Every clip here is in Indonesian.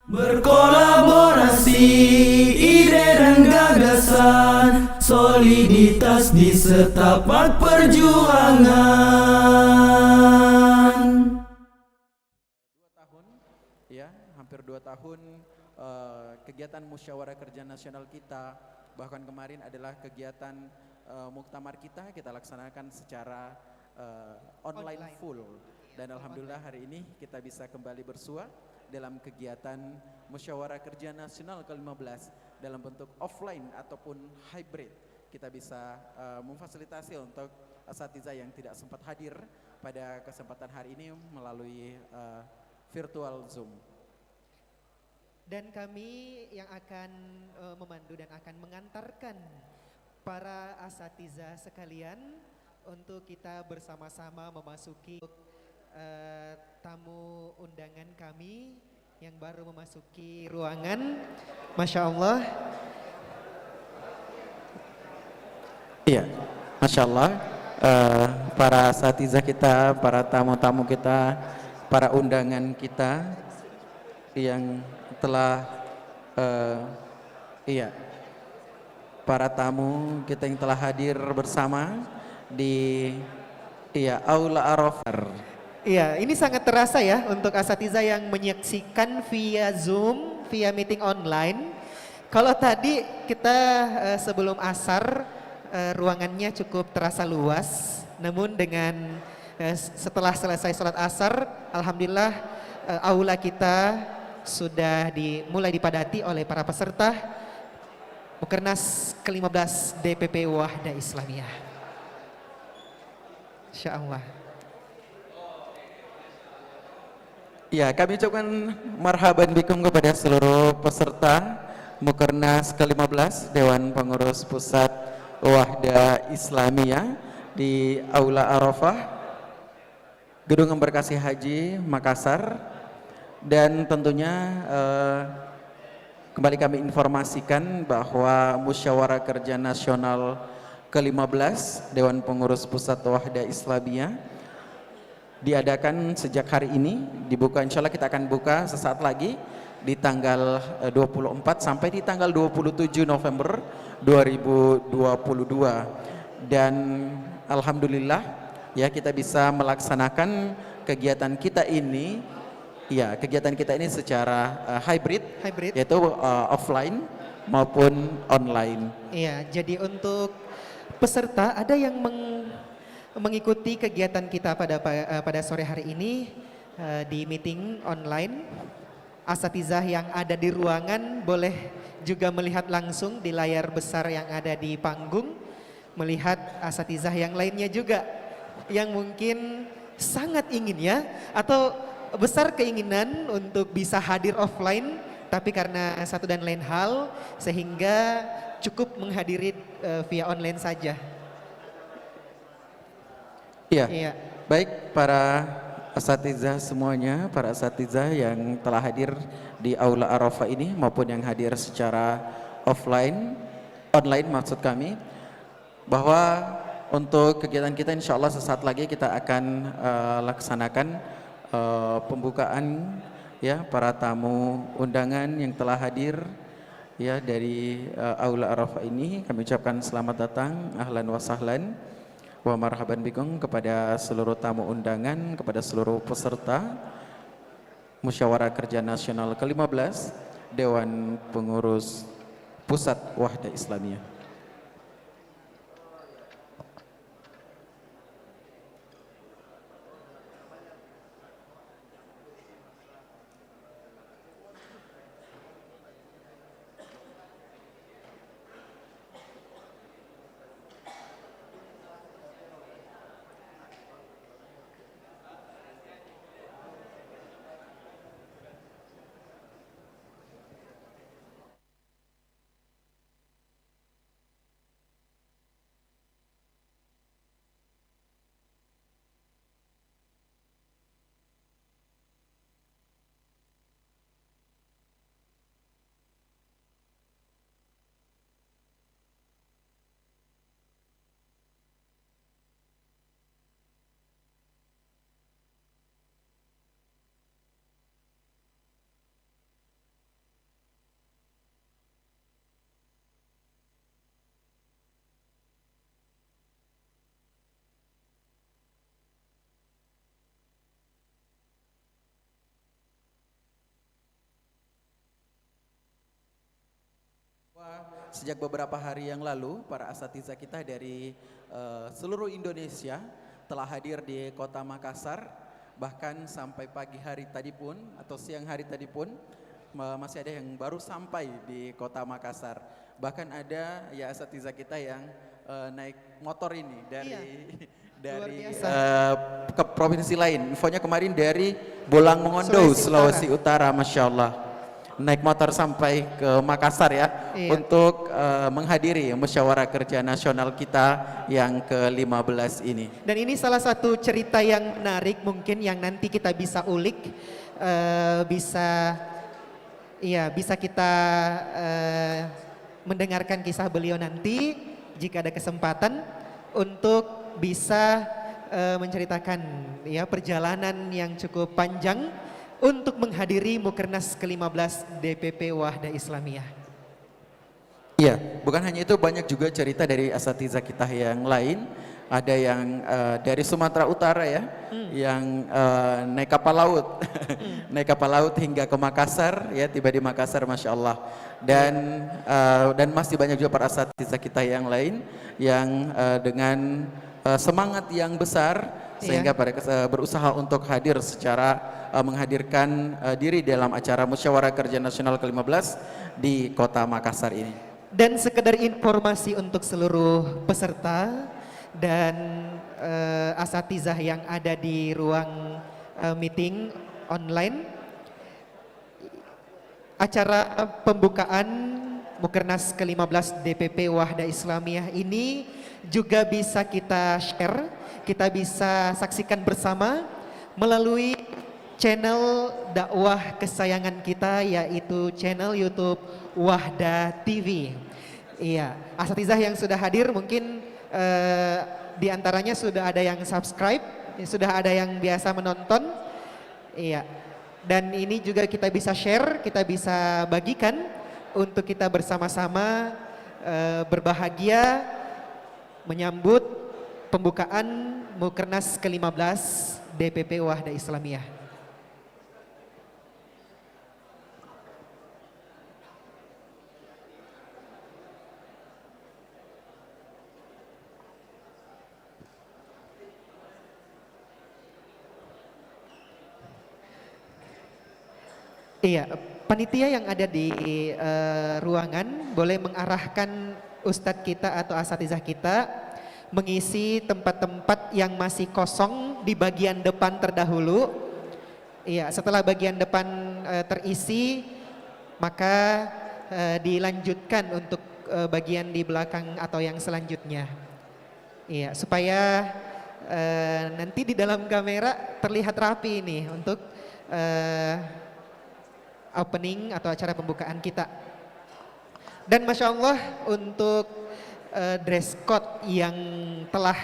Berkolaborasi, ide dan gagasan, soliditas di setapak perjuangan. 2 tahun, ya, hampir 2 tahun kegiatan musyawarah kerja nasional kita, bahkan kemarin adalah kegiatan muktamar kita laksanakan secara online full. Dan alhamdulillah hari ini kita bisa kembali bersua dalam kegiatan musyawarah kerja nasional ke-15 dalam bentuk offline ataupun hybrid. Kita bisa memfasilitasi untuk asatidzah yang tidak sempat hadir pada kesempatan hari ini melalui virtual Zoom. Dan kami yang akan memandu dan akan mengantarkan para asatidzah sekalian untuk kita bersama-sama memasuki tamu undangan kami yang baru memasuki ruangan. Masya Allah. Iya, Masya Allah, para asatidzah kita, para tamu-tamu kita, para undangan kita yang telah para tamu kita yang telah hadir bersama di Aula Arafah. Iya, ini sangat terasa ya untuk asatidzah yang menyaksikan via Zoom, via meeting online. Kalau tadi kita sebelum asar ruangannya cukup terasa luas, namun dengan setelah selesai sholat asar, alhamdulillah aula kita sudah mulai dipadati oleh para peserta Mukernas ke-15 DPP Wahda Islamiyah. Insya Allah. Ya, kami ucapkan marhaban bikum kepada seluruh peserta Mukernas ke-15 Dewan Pengurus Pusat Wahda Islamiyah di Aula Arafah, Gedung Embarkasi Haji Makassar. Dan tentunya kembali kami informasikan bahwa Musyawarah Kerja Nasional ke-15 Dewan Pengurus Pusat Wahda Islamiyah diadakan sejak hari ini, dibuka, insya Allah kita akan buka sesaat lagi di tanggal 24 sampai di tanggal 27 November 2022. Dan alhamdulillah ya kita bisa melaksanakan kegiatan kita ini secara hybrid, yaitu offline maupun online. Iya, jadi untuk peserta ada yang mengikuti kegiatan kita pada sore hari ini di meeting online. Asatidzah yang ada di ruangan boleh juga melihat langsung di layar besar yang ada di panggung, melihat asatidzah yang lainnya juga yang mungkin sangat ingin ya atau besar keinginan untuk bisa hadir offline, tapi karena satu dan lain hal sehingga cukup menghadiri via online saja. Iya. Baik para asatidzah semuanya, para asatidzah yang telah hadir di Aula Arafah ini maupun yang hadir secara online maksud kami, bahwa untuk kegiatan kita insya Allah sesaat lagi kita akan laksanakan pembukaan ya para tamu undangan yang telah hadir ya dari Aula Arafah ini. Kami ucapkan selamat datang, ahlan wa sahlan wa marhaban bikum kepada seluruh tamu undangan, kepada seluruh peserta Musyawarah Kerja Nasional ke-15 Dewan Pengurus Pusat Wahda Islamiyah. sejak beberapa hari yang lalu para asatidzah kita dari seluruh Indonesia telah hadir di Kota Makassar, bahkan sampai pagi hari tadi pun atau siang hari tadi pun masih ada yang baru sampai di Kota Makassar. Bahkan ada ya asatidzah kita yang naik motor ini dari ke provinsi lain. Infonya kemarin dari Bolang Mongondo, Sulawesi Utara, Masya Allah. Naik motor sampai ke Makassar ya, untuk menghadiri musyawarah kerja nasional kita yang ke-15 ini. Dan ini salah satu cerita yang menarik mungkin yang nanti kita bisa ulik, bisa kita mendengarkan kisah beliau nanti jika ada kesempatan untuk bisa menceritakan ya perjalanan yang cukup panjang untuk menghadiri Mukernas ke-15 DPP Wahda Islamiyah. Iya, bukan hanya itu, banyak juga cerita dari asatidzah kita yang lain. Ada yang dari Sumatera Utara ya, yang naik kapal laut, naik kapal laut hingga ke Makassar ya, tiba di Makassar, Masya Allah. Dan masih banyak juga para asatidzah kita yang lain yang dengan semangat yang besar sehingga pada berusaha untuk hadir secara menghadirkan diri dalam acara musyawarah kerja nasional ke-15 di Kota Makassar ini. Dan sekedar informasi untuk seluruh peserta dan asatidzah yang ada di ruang meeting online, acara pembukaan Mukernas ke-15 DPP Wahda Islamiyah ini juga bisa kita share, kita bisa saksikan bersama melalui channel dakwah kesayangan kita, yaitu channel YouTube Wahda TV. Iya, asatidzah yang sudah hadir mungkin di antaranya sudah ada yang subscribe, sudah ada yang biasa menonton. Iya. Dan ini juga kita bisa share, kita bisa bagikan untuk kita bersama-sama berbahagia menyambut pembukaan Mukernas ke-15 DPP Wahda Islamiyah. Iya, panitia yang ada di ruangan boleh mengarahkan ustadz kita atau asatidzah kita mengisi tempat-tempat yang masih kosong di bagian depan terdahulu. Iya, setelah bagian depan terisi, maka dilanjutkan untuk bagian di belakang atau yang selanjutnya. Iya, supaya nanti di dalam kamera terlihat rapi ini untuk opening atau acara pembukaan kita. Dan Masya Allah untuk dress code yang telah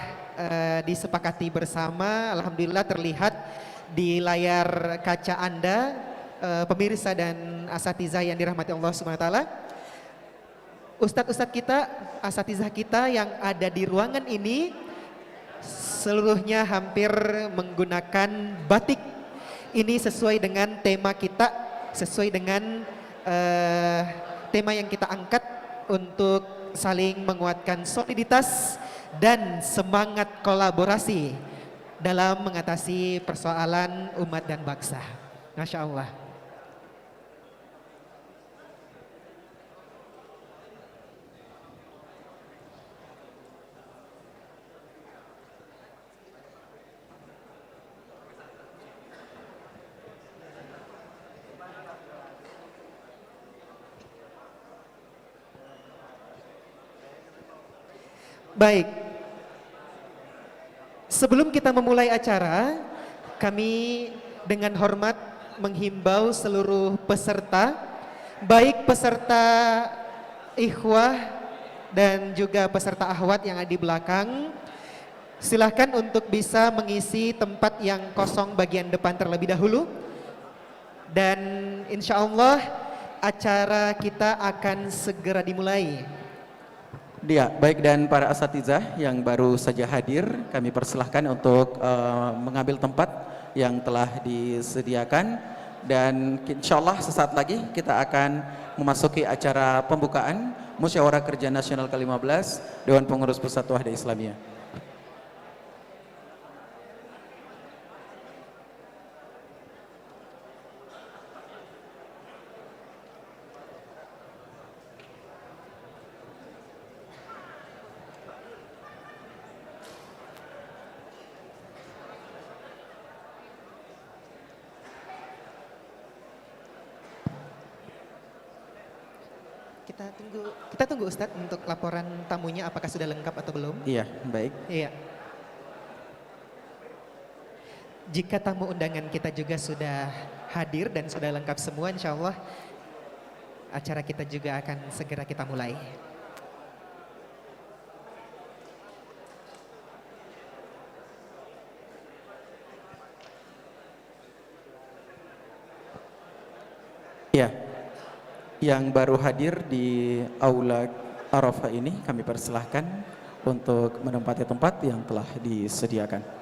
disepakati bersama, alhamdulillah terlihat di layar kaca Anda, pemirsa dan asatidzah yang dirahmati Allah SWT. Ustadz-ustadz kita, asatidzah kita yang ada di ruangan ini seluruhnya hampir menggunakan batik. Ini sesuai dengan tema kita, sesuai dengan tema yang kita angkat untuk saling menguatkan soliditas dan semangat kolaborasi dalam mengatasi persoalan umat dan bangsa. Masya Allah. Baik, sebelum kita memulai acara, kami dengan hormat menghimbau seluruh peserta, baik peserta ikhwah dan juga peserta akhwat yang ada di belakang, silahkan untuk bisa mengisi tempat yang kosong bagian depan terlebih dahulu. Dan insya Allah acara kita akan segera dimulai. Ya, baik, dan para asatidzah yang baru saja hadir, kami persilahkan untuk mengambil tempat yang telah disediakan. Dan insya Allah sesaat lagi kita akan memasuki acara pembukaan Musyawarah Kerja Nasional ke-15 Dewan Pengurus Pusat Wahda Islamiyah. Kita tunggu Ustadz untuk laporan tamunya apakah sudah lengkap atau belum. Iya, baik. Iya. Jika tamu undangan kita juga sudah hadir dan sudah lengkap semua, insya Allah acara kita juga akan segera kita mulai. Iya. Yang baru hadir di Aula Arafah ini kami persilahkan untuk menempati tempat yang telah disediakan.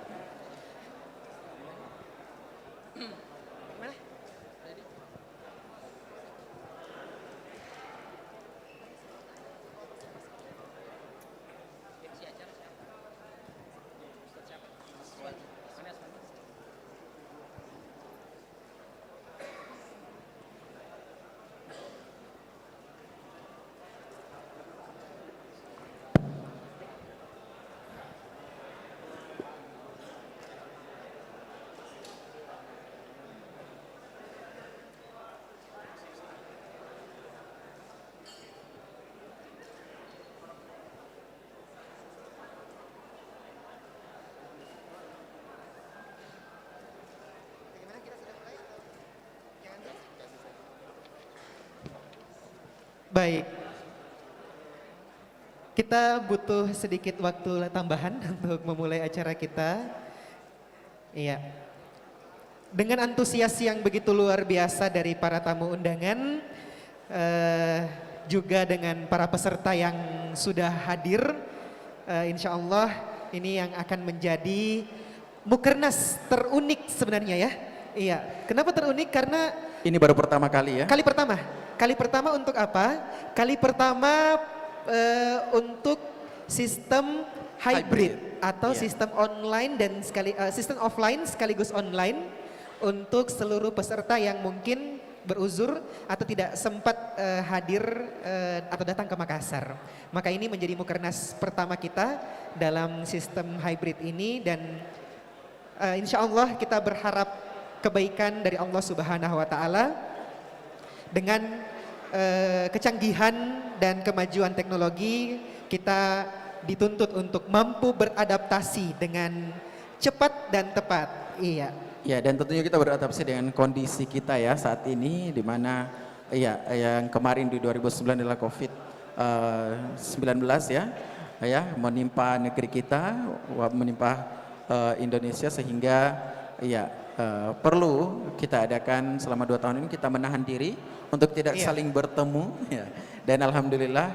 Baik, kita butuh sedikit waktu tambahan untuk memulai acara kita. Iya, dengan antusias yang begitu luar biasa dari para tamu undangan, juga dengan para peserta yang sudah hadir, insya Allah ini yang akan menjadi Mukernas terunik sebenarnya ya. Iya, kenapa terunik? Karena ini baru pertama kali ya? Kali pertama. Kali pertama untuk apa? Kali pertama untuk sistem hybrid atau sistem online dan sistem offline sekaligus online untuk seluruh peserta yang mungkin beruzur atau tidak sempat hadir atau datang ke Makassar. Maka ini menjadi Mukernas pertama kita dalam sistem hybrid ini dan insya Allah kita berharap kebaikan dari Allah Subhanahu Wa Taala dengan kecanggihan dan kemajuan teknologi. Kita dituntut untuk mampu beradaptasi dengan cepat dan tepat. Iya. Ya, dan tentunya kita beradaptasi dengan kondisi kita ya saat ini, di mana ya yang kemarin di 2009 adalah COVID-19 ya menimpa negeri kita, menimpa Indonesia, sehingga ya perlu kita adakan selama 2 tahun ini, kita menahan diri untuk tidak saling bertemu ya. Dan alhamdulillah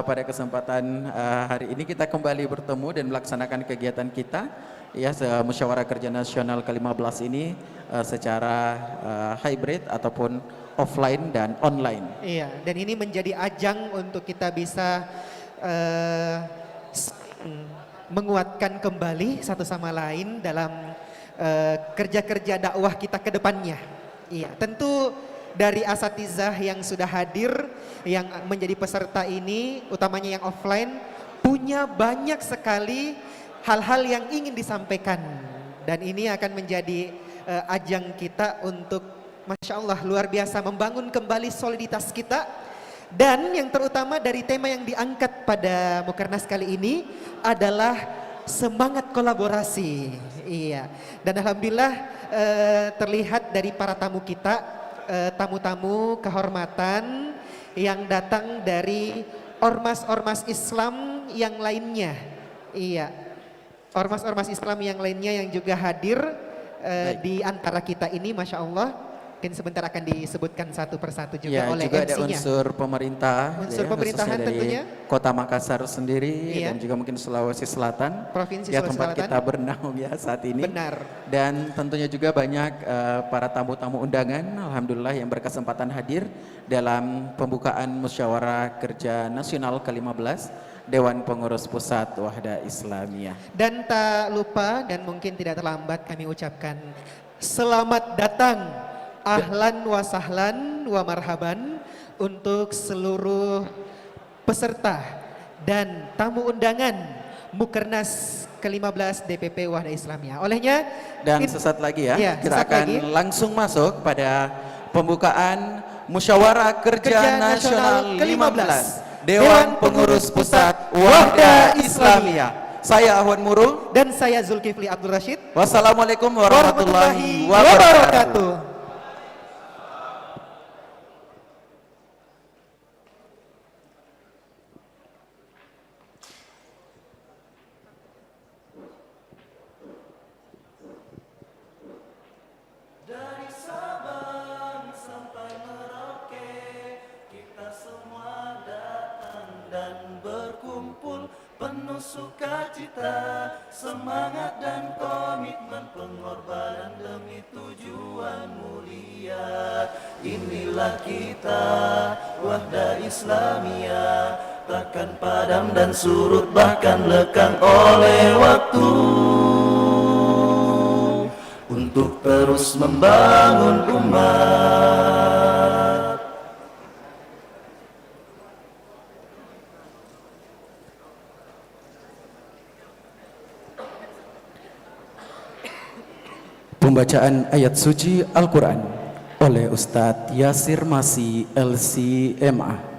pada kesempatan hari ini kita kembali bertemu dan melaksanakan kegiatan kita ya Musyawarah Kerja Nasional ke-15 ini secara hybrid ataupun offline dan online. Iya, dan ini menjadi ajang untuk kita bisa menguatkan kembali satu sama lain dalam kerja-kerja dakwah kita ke depannya. Iya, tentu dari asatizah yang sudah hadir, yang menjadi peserta ini, utamanya yang offline, punya banyak sekali hal-hal yang ingin disampaikan. Dan ini akan menjadi ajang kita untuk, Masya Allah, luar biasa membangun kembali soliditas kita. Dan yang terutama dari tema yang diangkat pada Mukernas kali ini adalah semangat kolaborasi. Iya. Dan alhamdulillah terlihat dari para tamu kita, tamu-tamu kehormatan yang datang dari ormas-ormas Islam yang lainnya. Iya. Ormas-ormas Islam yang lainnya yang juga hadir di antara kita ini, Masya Allah. mungkin sebentar akan disebutkan satu persatu juga Ya, oleh juga ada MC-nya. unsur pemerintah, Unsur ya, pemerintahan khususnya dari tentunya. Kota Makassar sendiri Iya. dan juga mungkin Sulawesi Selatan, Provinsi ya Sulawesi tempat Selatan. kita bernaung ya saat ini. Benar. Dan tentunya juga banyak para tamu-tamu undangan, alhamdulillah yang berkesempatan hadir dalam pembukaan Musyawarah Kerja Nasional ke-15 Dewan Pengurus Pusat Wahda Islamiyah. Dan tak lupa dan mungkin tidak terlambat kami ucapkan selamat datang, ahlan wa sahlan wa marhaban untuk seluruh peserta dan tamu undangan Mukernas ke-15 DPP Wahda Islamiyah. Olehnya Dan sesaat lagi ya, Iya, kita sesaat akan lagi. langsung masuk pada pembukaan Musyawarah Kerja Nasional ke-15 Dewan Pengurus Pusat Wahda Islamiyah. Saya Ahwan Muru. dan saya Zulkifli Abdul Rashid. Wassalamualaikum warahmatullahi wabarakatuh. Dari Sabang sampai Merauke, kita semua datang dan berkumpul, penuh sukacita, semangat dan komitmen, pengorbanan demi tujuan mulia. Inilah kita, Wahda Islamiyah, takkan padam dan surut, bahkan lekang oleh waktu, untuk terus membangun umat. Pembacaan ayat suci Al-Quran oleh Ustadz Yasir Masi LCMA.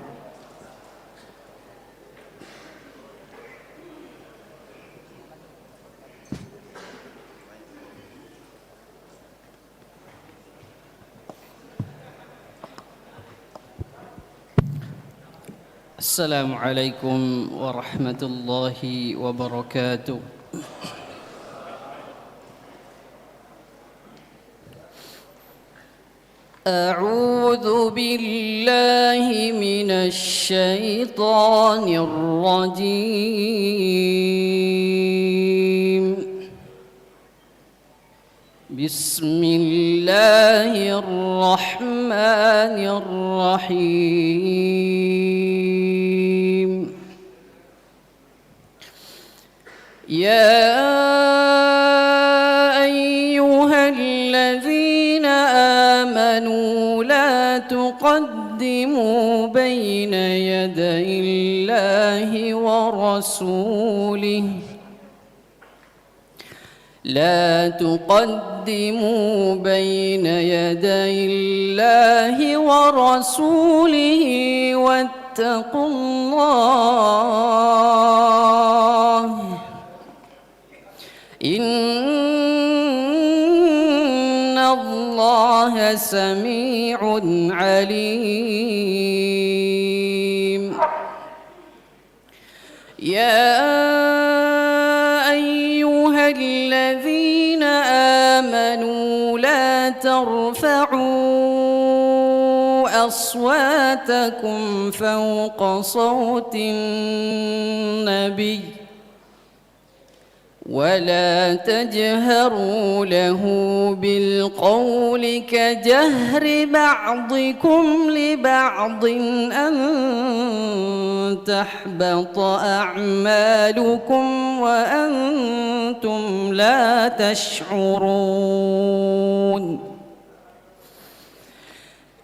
Assalamualaikum warahmatullahi wabarakatuh. أعوذ بالله من الشيطان الرجيم. بسم الله الرحمن الرحيم. يا أيها الذين آمنوا لا تقدموا بين يدي الله ورسوله لا تقدموا بين يدي الله ورسوله واتقوا الله إن الله سميع عليم. يا أيها الذين آمنوا لا ترفعوا أصواتكم فوق صوت النبي ولا تجهروا له بالقول كجهر بعضكم لبعض أن تحبط أعمالكم وأنتم لا تشعرون.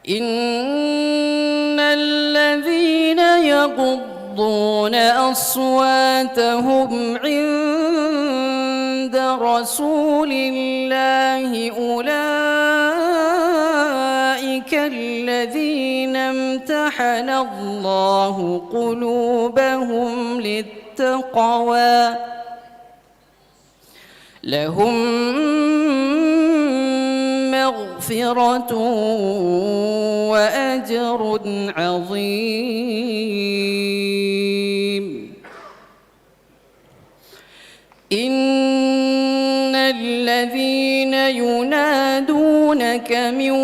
إن الذين يغضون أصواتهم عند رسول الله أولئك الذين امتحن الله قلوبهم للتقوى لهم مغفرة وأجر عظيم. إن الذين ينادونك من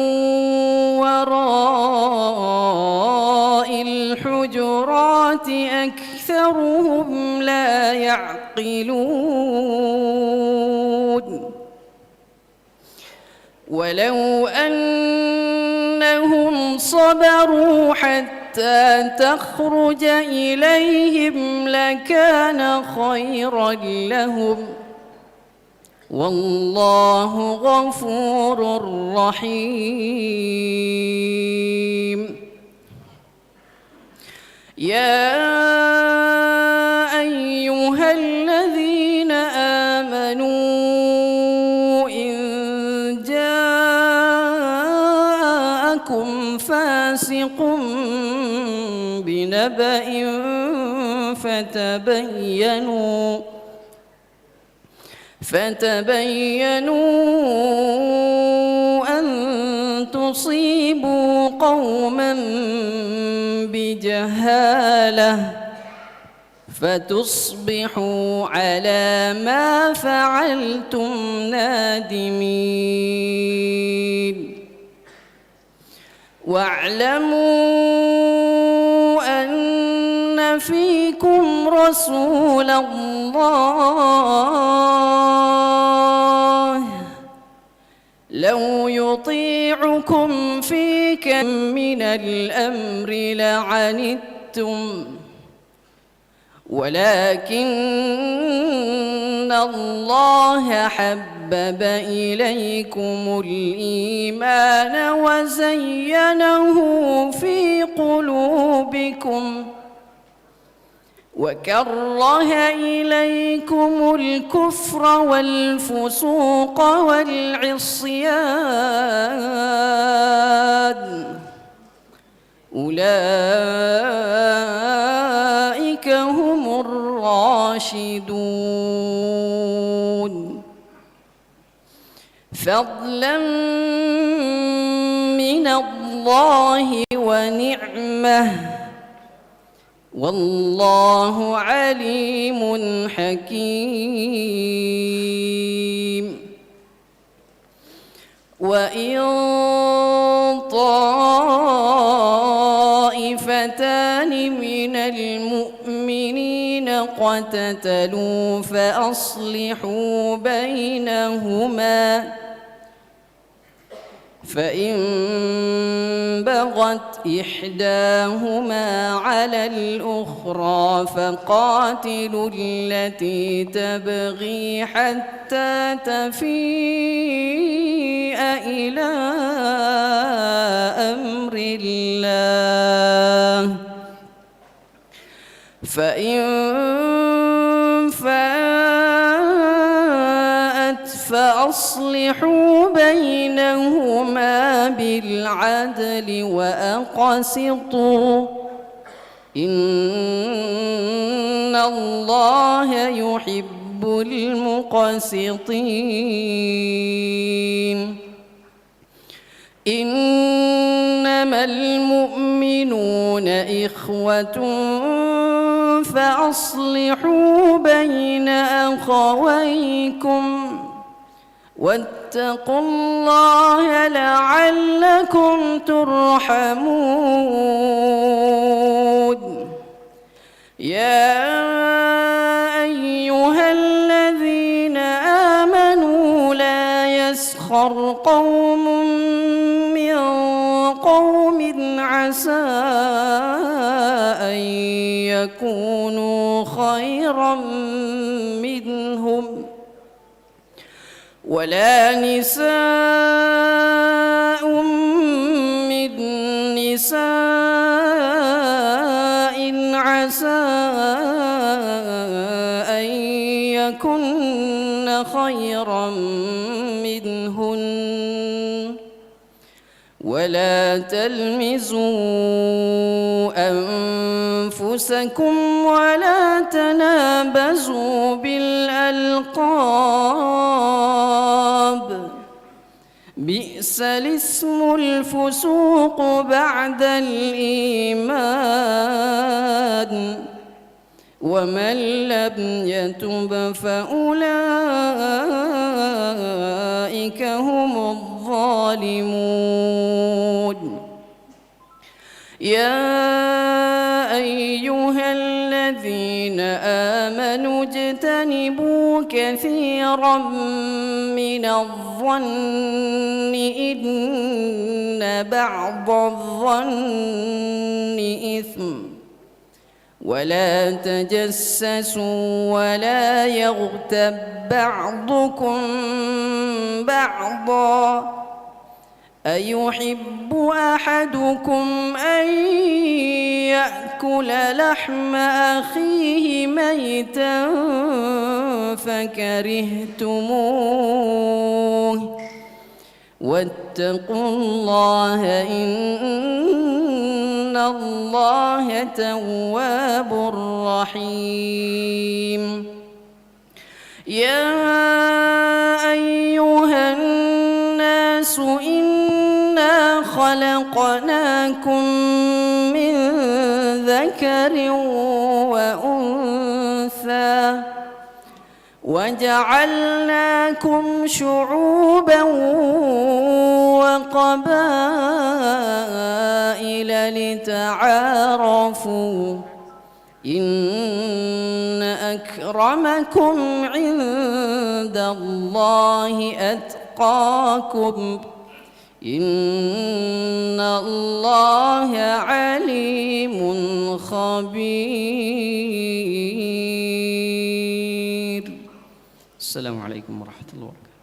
وراء الحجرات أكثرهم لا يعقلون ولو أنهم صبروا حتى تخرج إليهم لكان خيرا لهم والله غفور رحيم يا أيها الذين آمنوا إن جاءكم فاسق بنبأ فتبينوا أن تصيبوا قوما بجهالة فتصبحوا على ما فعلتم نادمين واعلموا أن فيكم رسول الله لو يطيعكم في كثير من الأمر لعنتم ولكن الله حبب إليكم الإيمان وزينه في قلوبكم وكره إليكم الكفر والفسوق والعصيان أولئك هم الراشدون فضلا من الله ونعمة والله عليم حكيم وإن طائفتان من المؤمنين اقتتلوا فأصلحوا بينهما فإن بغت إحداهما على الأخرى فقاتلوا التي تبغي حتى تفيء إلى أمر الله فإن فاءت فأصلحوا بينهما بالعدل وأقسطوا إن الله يحب المقسطين إنما المؤمنون إخوة فأصلحوا بين أخويكم واتقوا الله لعلكم ترحمون يا أيها الذين آمنوا لا يسخر قوم من قوم عسى أن يكونوا خيرا منهم ولا نساء من نساء عسى أن يكن خيرا منهن ولا تلمزوا أنفسكم ولا تنابزوا بالألقاب بئس الاسم الفسوق بعد الإيمان ومن لم يتب فأولئك هم الظالمون يا أيها الذين آمنوا اجتنبوا كثيرا من الظن إن بعض الظن إثم ولا تجسسوا ولا يغتب بعضكم بعضا أيحب أحدكم أن يأكل لحم أخيه ميتا فكرهتموه واتقوا الله إن الله تواب رحيم يا أيها الناس إنا خلقناكم من ذكر وأنثى وجعلناكم شعوبا وقبائل لتعارفوا إن أكرمكم عند الله أتقاكم إن الله عليم خبير. السلام عليكم ورحمة الله وبركاته.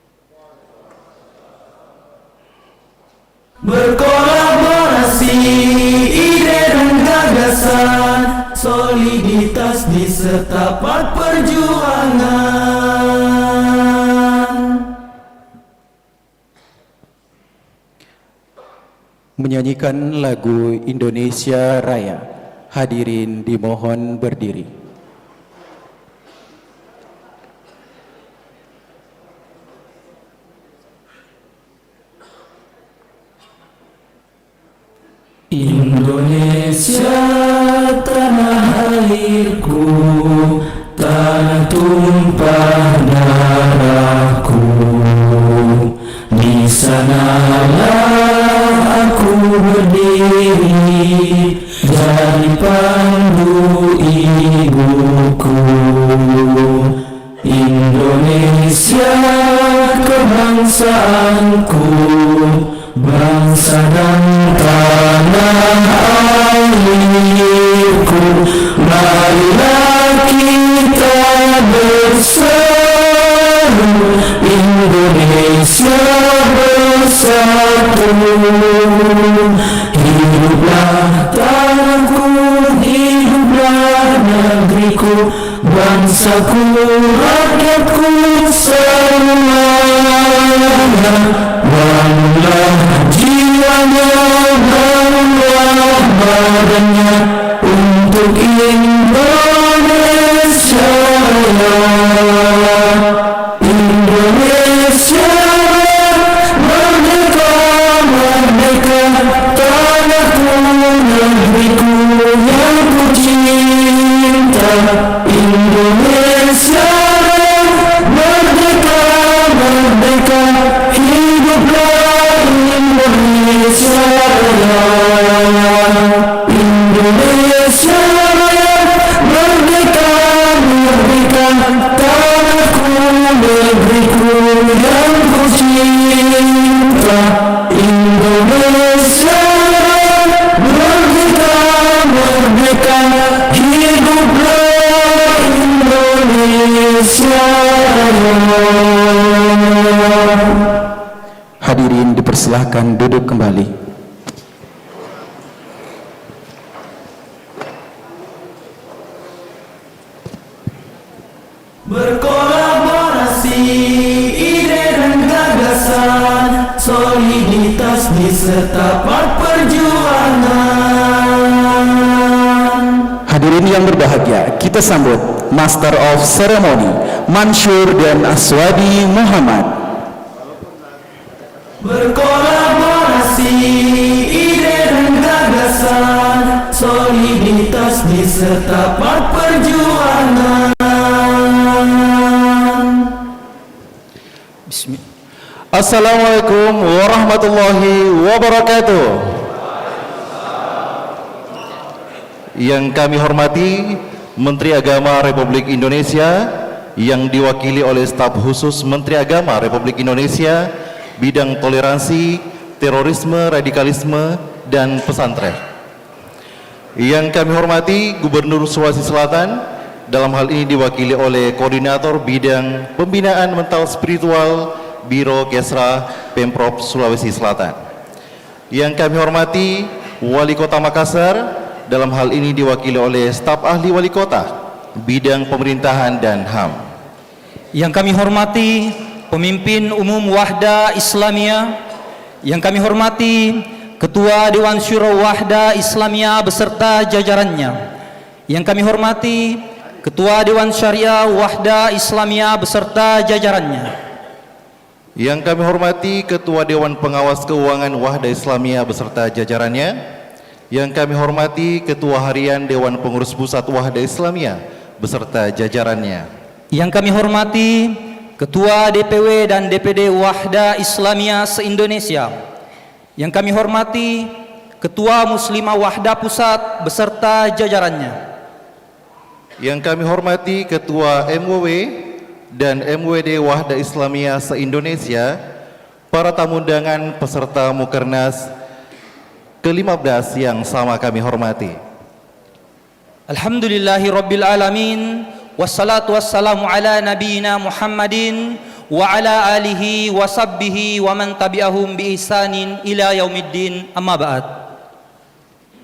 Berkolaborasi ide dan gagasan, soliditas di setapak perjuangan. Menyanyikan lagu Indonesia Raya. Hadirin dimohon berdiri. Indonesia tanah airku, tanah tumpah darahku. Di sanalah aku berdiri, jadi pandu ibuku. Indonesia kebangsaanku, bangsa dan tanah airku. Marilah kita bersatu, Indonesia bersatu. Hiduplah tanahku, hiduplah negeriku, bangsaku, rakyatku semuanya. Bangunlah jiwanya, bangunlah badannya untuk Indonesia. Indonesia merdeka, merdeka, tanahku, negeriku yang ku cinta. Indonesia merdeka, merdeka, hiduplah Indonesia Raya. Indonesia Raya, merdeka, merdeka, tanahku, negeriku yang ku cinta. Indonesia Raya, merdeka, merdeka, hiduplah Indonesia Raya. Hadirin dipersilahkan duduk kembali. Berkolaborasi ide dan gagasan, soliditas di setapak perjuangan. Hadirin yang berbahagia, kita sambut Master of Ceremony Mansur dan Aswadi Muhammad. Berkolaborasi ide dan gagasan, soliditas di setapak perjuangan. Assalamualaikum warahmatullahi wabarakatuh. Yang kami hormati Menteri Agama Republik Indonesia yang diwakili oleh staf khusus Menteri Agama Republik Indonesia bidang toleransi, terorisme, radikalisme, dan pesantren. Yang kami hormati Gubernur Sulawesi Selatan, dalam hal ini diwakili oleh Koordinator Bidang Pembinaan Mental Spiritual Biro Kesra Pemprov Sulawesi Selatan. Yang kami hormati Wali Kota Makassar, dalam hal ini diwakili oleh staf ahli Wali Kota Bidang Pemerintahan dan HAM. Yang kami hormati Pemimpin Umum Wahda Islamiyah, yang kami hormati Ketua Dewan Syuro Wahda Islamiyah beserta jajarannya, yang kami hormati Ketua Dewan Syariah Wahda Islamiyah beserta jajarannya, yang kami hormati Ketua Dewan Pengawas Keuangan Wahda Islamiyah beserta jajarannya, yang kami hormati Ketua Harian Dewan Pengurus Pusat Wahda Islamiyah beserta jajarannya, yang kami hormati Ketua DPW dan DPD Wahda Islamiyah se-Indonesia, yang kami hormati Ketua Muslimah Wahda Pusat beserta jajarannya, yang kami hormati Ketua MWW dan MWD Wahda Islamiyah se-Indonesia, para tamu undangan peserta Mukernas ke-15 yang sama kami hormati. Alhamdulillahi Rabbil Alamin, wassalatu wassalamu ala nabiyina Muhammadin wa ala alihi wa sahbihi wa man tabi'ahum bi ihsanin ila yaumiddin, amma ba'd.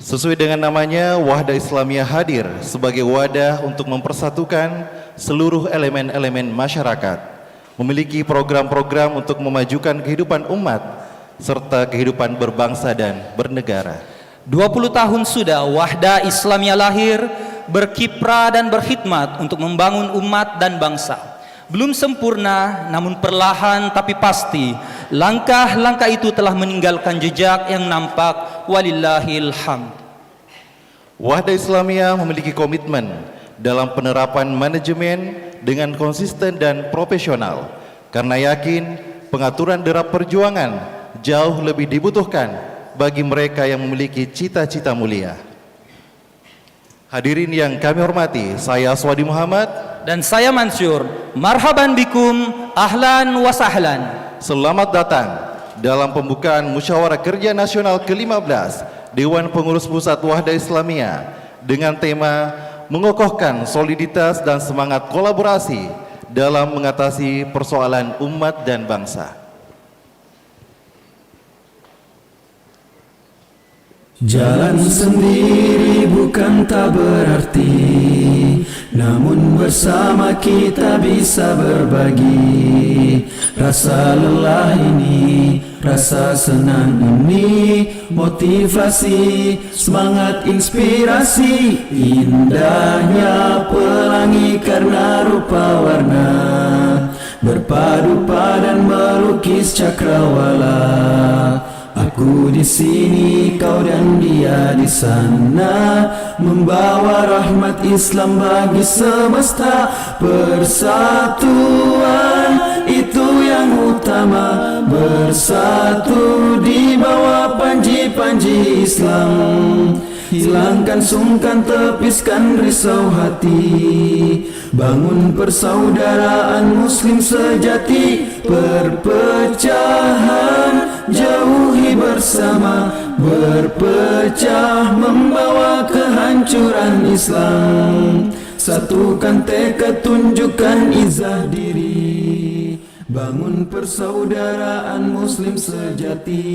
Sesuai dengan namanya, Wahda Islamiyah hadir sebagai wadah untuk mempersatukan seluruh elemen-elemen masyarakat, memiliki program-program untuk memajukan kehidupan umat serta kehidupan berbangsa dan bernegara. 20 tahun sudah Wahda Islamiyah lahir, berkiprah dan berkhidmat untuk membangun umat dan bangsa. Belum sempurna, namun perlahan tapi pasti langkah-langkah itu telah meninggalkan jejak yang nampak, walillahil hamd. Wahda Islamiyah memiliki komitmen dalam penerapan manajemen dengan konsisten dan profesional, karena yakin pengaturan derap perjuangan jauh lebih dibutuhkan bagi mereka yang memiliki cita-cita mulia. Hadirin yang kami hormati, saya Aswadi Muhammad dan saya Mansur. Marhaban bikum, ahlan wa sahlan. Selamat datang dalam pembukaan Musyawarah Kerja Nasional ke-15 Dewan Pengurus Pusat Wahda Islamiyah dengan tema mengokohkan soliditas dan semangat kolaborasi dalam mengatasi persoalan umat dan bangsa. Jalan sendiri bukan tak berarti, namun bersama kita bisa berbagi. Rasa lelah ini, rasa senang ini, motivasi, semangat, inspirasi. Indahnya pelangi karena rupa warna, berpadu padan melukis cakrawala. Aku di sini, kau dan dia di sana, membawa rahmat Islam bagi semesta. Persatuan itu yang utama, bersatu di bawah panji-panji Islam. Hilangkan sungkan, tepiskan risau hati, bangun persaudaraan muslim sejati. Perpecahan jauhi bersama, berpecah membawa kehancuran Islam. Satukan tekad, tunjukkan izah diri, bangun persaudaraan muslim sejati.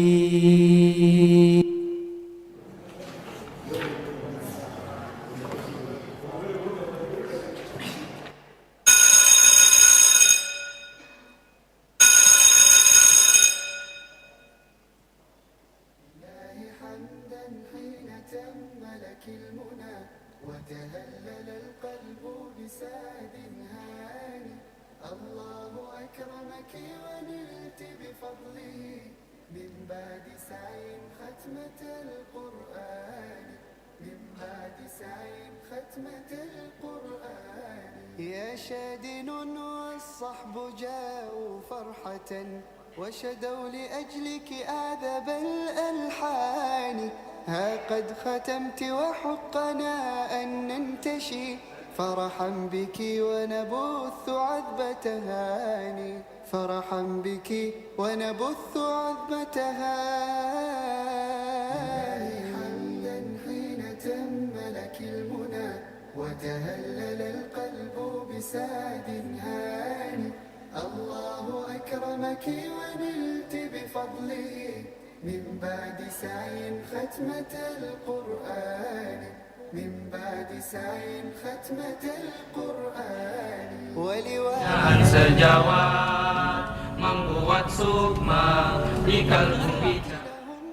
وتهلل القلب بسعد هاني الله أكرمك ونلت بفضله من بعد سعي ختمة القرآن من بعد سعي ختمة القرآن يا شادن والصحب جاءوا فرحة وشدوا لأجلك أعذب الألحان ها قد ختمت وحقنا أن ننتشي فرحا بك ونبث عذب تهاني فرحا بك ونبث عذب تهاني حمدا حين تم لك المنى وتهلل القلب بسعد هاني الله أكرمك ونلت بفضله من بعد سعي ختمة القرآن من بعد سعي ختمة القرآن Jangan sejawat membuat sukma di kalbu bicara.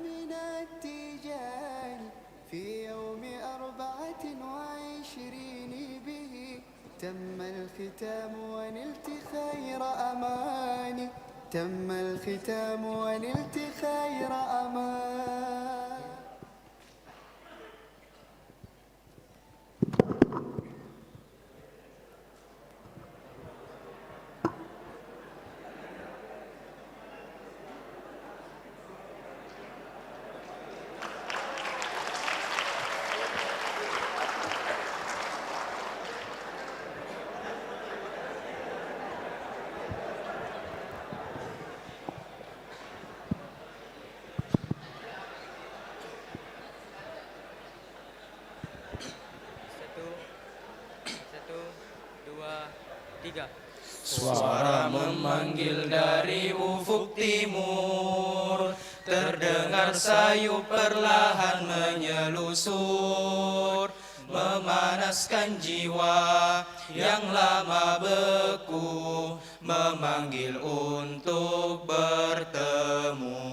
من التيجان في يوم 24 به تم الختام ونلت خير أماني تم الختام ونلت خير أمان. Suara memanggil dari ufuk timur, terdengar sayu perlahan menyelusur, memanaskan jiwa yang lama beku, memanggil untuk bertemu.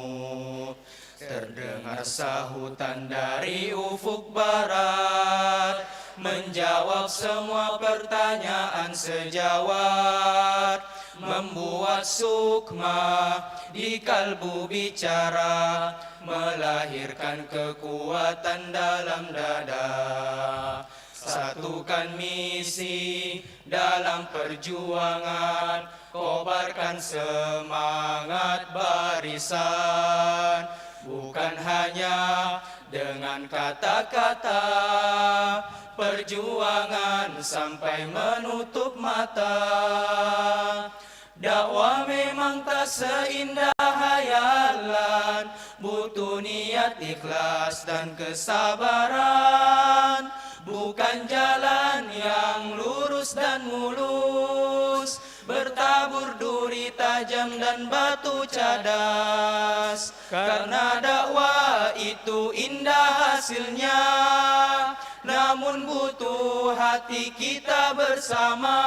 Terdengar sahutan dari ufuk barat, menjawab semua pertanyaan sejawat, membuat sukma di kalbu bicara, melahirkan kekuatan dalam dada. Satukan misi dalam perjuangan, kobarkan semangat barisan, bukan hanya dengan kata-kata, perjuangan sampai menutup mata. Dakwah memang tak seindah hayalan, butuh niat ikhlas dan kesabaran, bukan jalan yang lurus dan mulus, bertabur duri tajam dan batu cadas. Karena dakwah itu indah hasilnya, namun butuh hati kita bersama,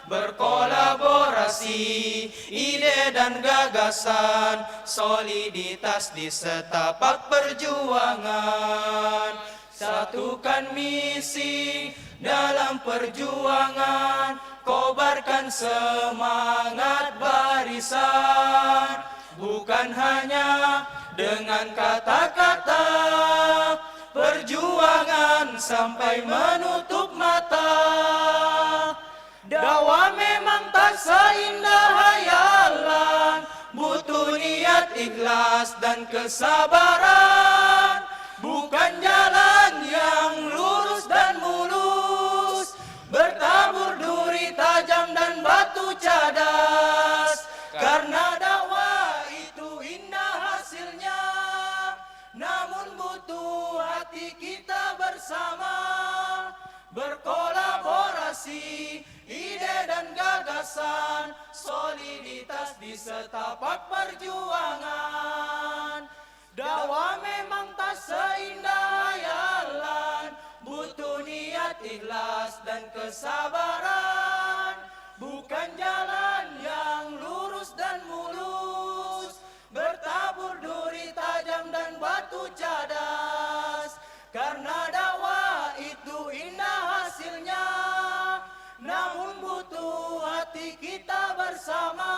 berkolaborasi, ide dan gagasan, soliditas di setapak perjuangan. Satukan misi dalam perjuangan, kobarkan semangat barisan, bukan hanya dengan kata-kata, perjuangan sampai menutup mata. Dakwah memang tak seindah hayalan, butuh niat ikhlas dan kesabaran, bukan jalan yang lurus dan mulus, bertabur duri tajam dan batu cadas. Karena dakwah itu indah hasilnya, namun butuh hati kita bersama, berkolaborasi, ide dan gagasan, soliditas di setapak perjuangan. Dakwah memang tak seindah hayalan, butuh niat ikhlas dan kesabaran, bukan jalan yang lurus dan mulus, bertabur duri tajam dan batu cadas. Karena dakwah itu indah hasilnya, namun butuh hati kita bersama,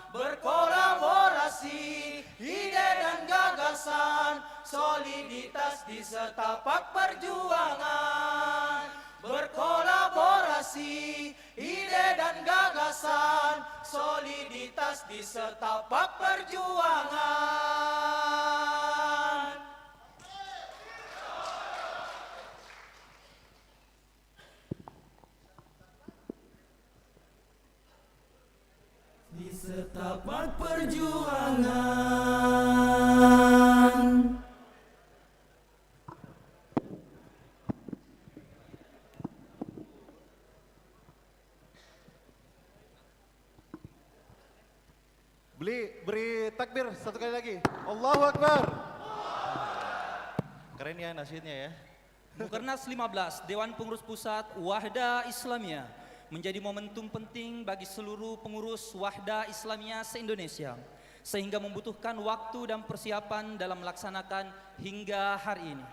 berkolaborasi, ide dan gagasan, soliditas di setapak perjuangan. Berkolaborasi, ide dan gagasan, soliditas di setapak perjuangan. perjuangan. Beri takbir satu kali lagi. Allahu Akbar. Keren ya nasyidnya ya. Mukernas 15 Dewan Pengurus Pusat Wahda Islamiyah menjadi momentum penting bagi seluruh pengurus Wahda Islamiyah se-Indonesia sehingga membutuhkan waktu dan persiapan dalam melaksanakan hingga hari ini.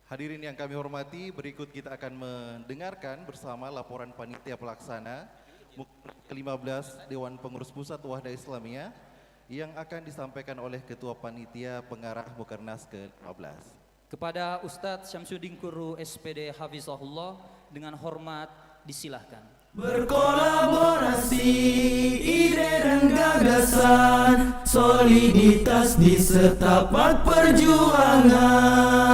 Hadirin yang kami hormati, berikut kita akan mendengarkan bersama laporan panitia pelaksana ke-15 Dewan Pengurus Pusat Wahda Islamiyah yang akan disampaikan oleh Ketua Panitia Pengarah Mukernas ke-15. Kepada Ustadz Syamsuddin Kuru SPD Hafizahullah dengan hormat disilahkan. Berkolaborasi, ide dan gagasan, soliditas di setapak perjuangan.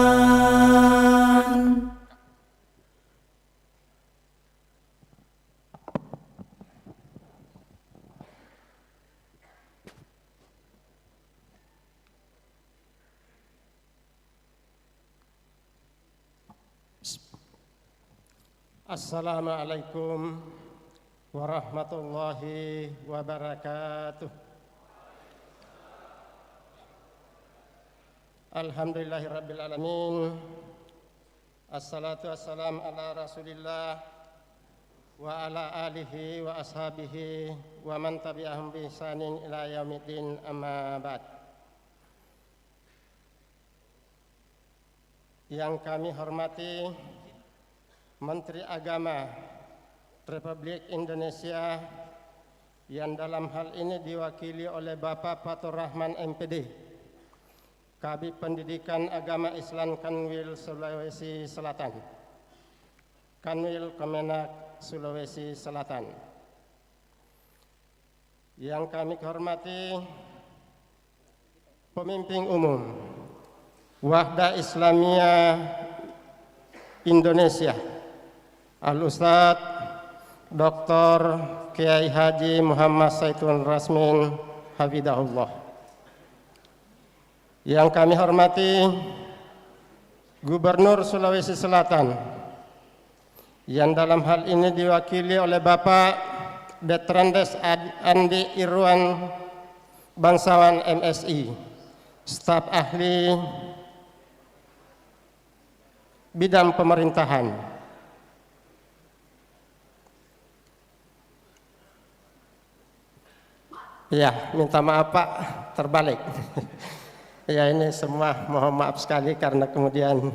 Assalamualaikum warahmatullahi wabarakatuh. Alhamdulillahirabbil alamin. Assalatu wassalam ala Rasulillah wa ala alihi wa ashabihi wa man tabi'ahum bi ihsanin ila yaumiddin, amma ba'd. Yang kami hormati Menteri Agama Republik Indonesia yang dalam hal ini diwakili oleh Bapak Fathur Rahman MPD, Kabid Pendidikan Agama Islam Kanwil Sulawesi Selatan, Kanwil Kemenak Sulawesi Selatan. Yang kami hormati Pemimpin Umum Wahda Islamiyah Indonesia, Al-Ustadz Dr. Kiai Haji Muhammad Saitun Rasmin Hafidahullah. Yang kami hormati Gubernur Sulawesi Selatan yang dalam hal ini diwakili oleh Bapak Detrandes Andi Irwan Bangsawan MSI, staf ahli bidang pemerintahan. Ya, minta maaf Pak, terbalik. Ya, ini semua mohon maaf sekali karena kemudian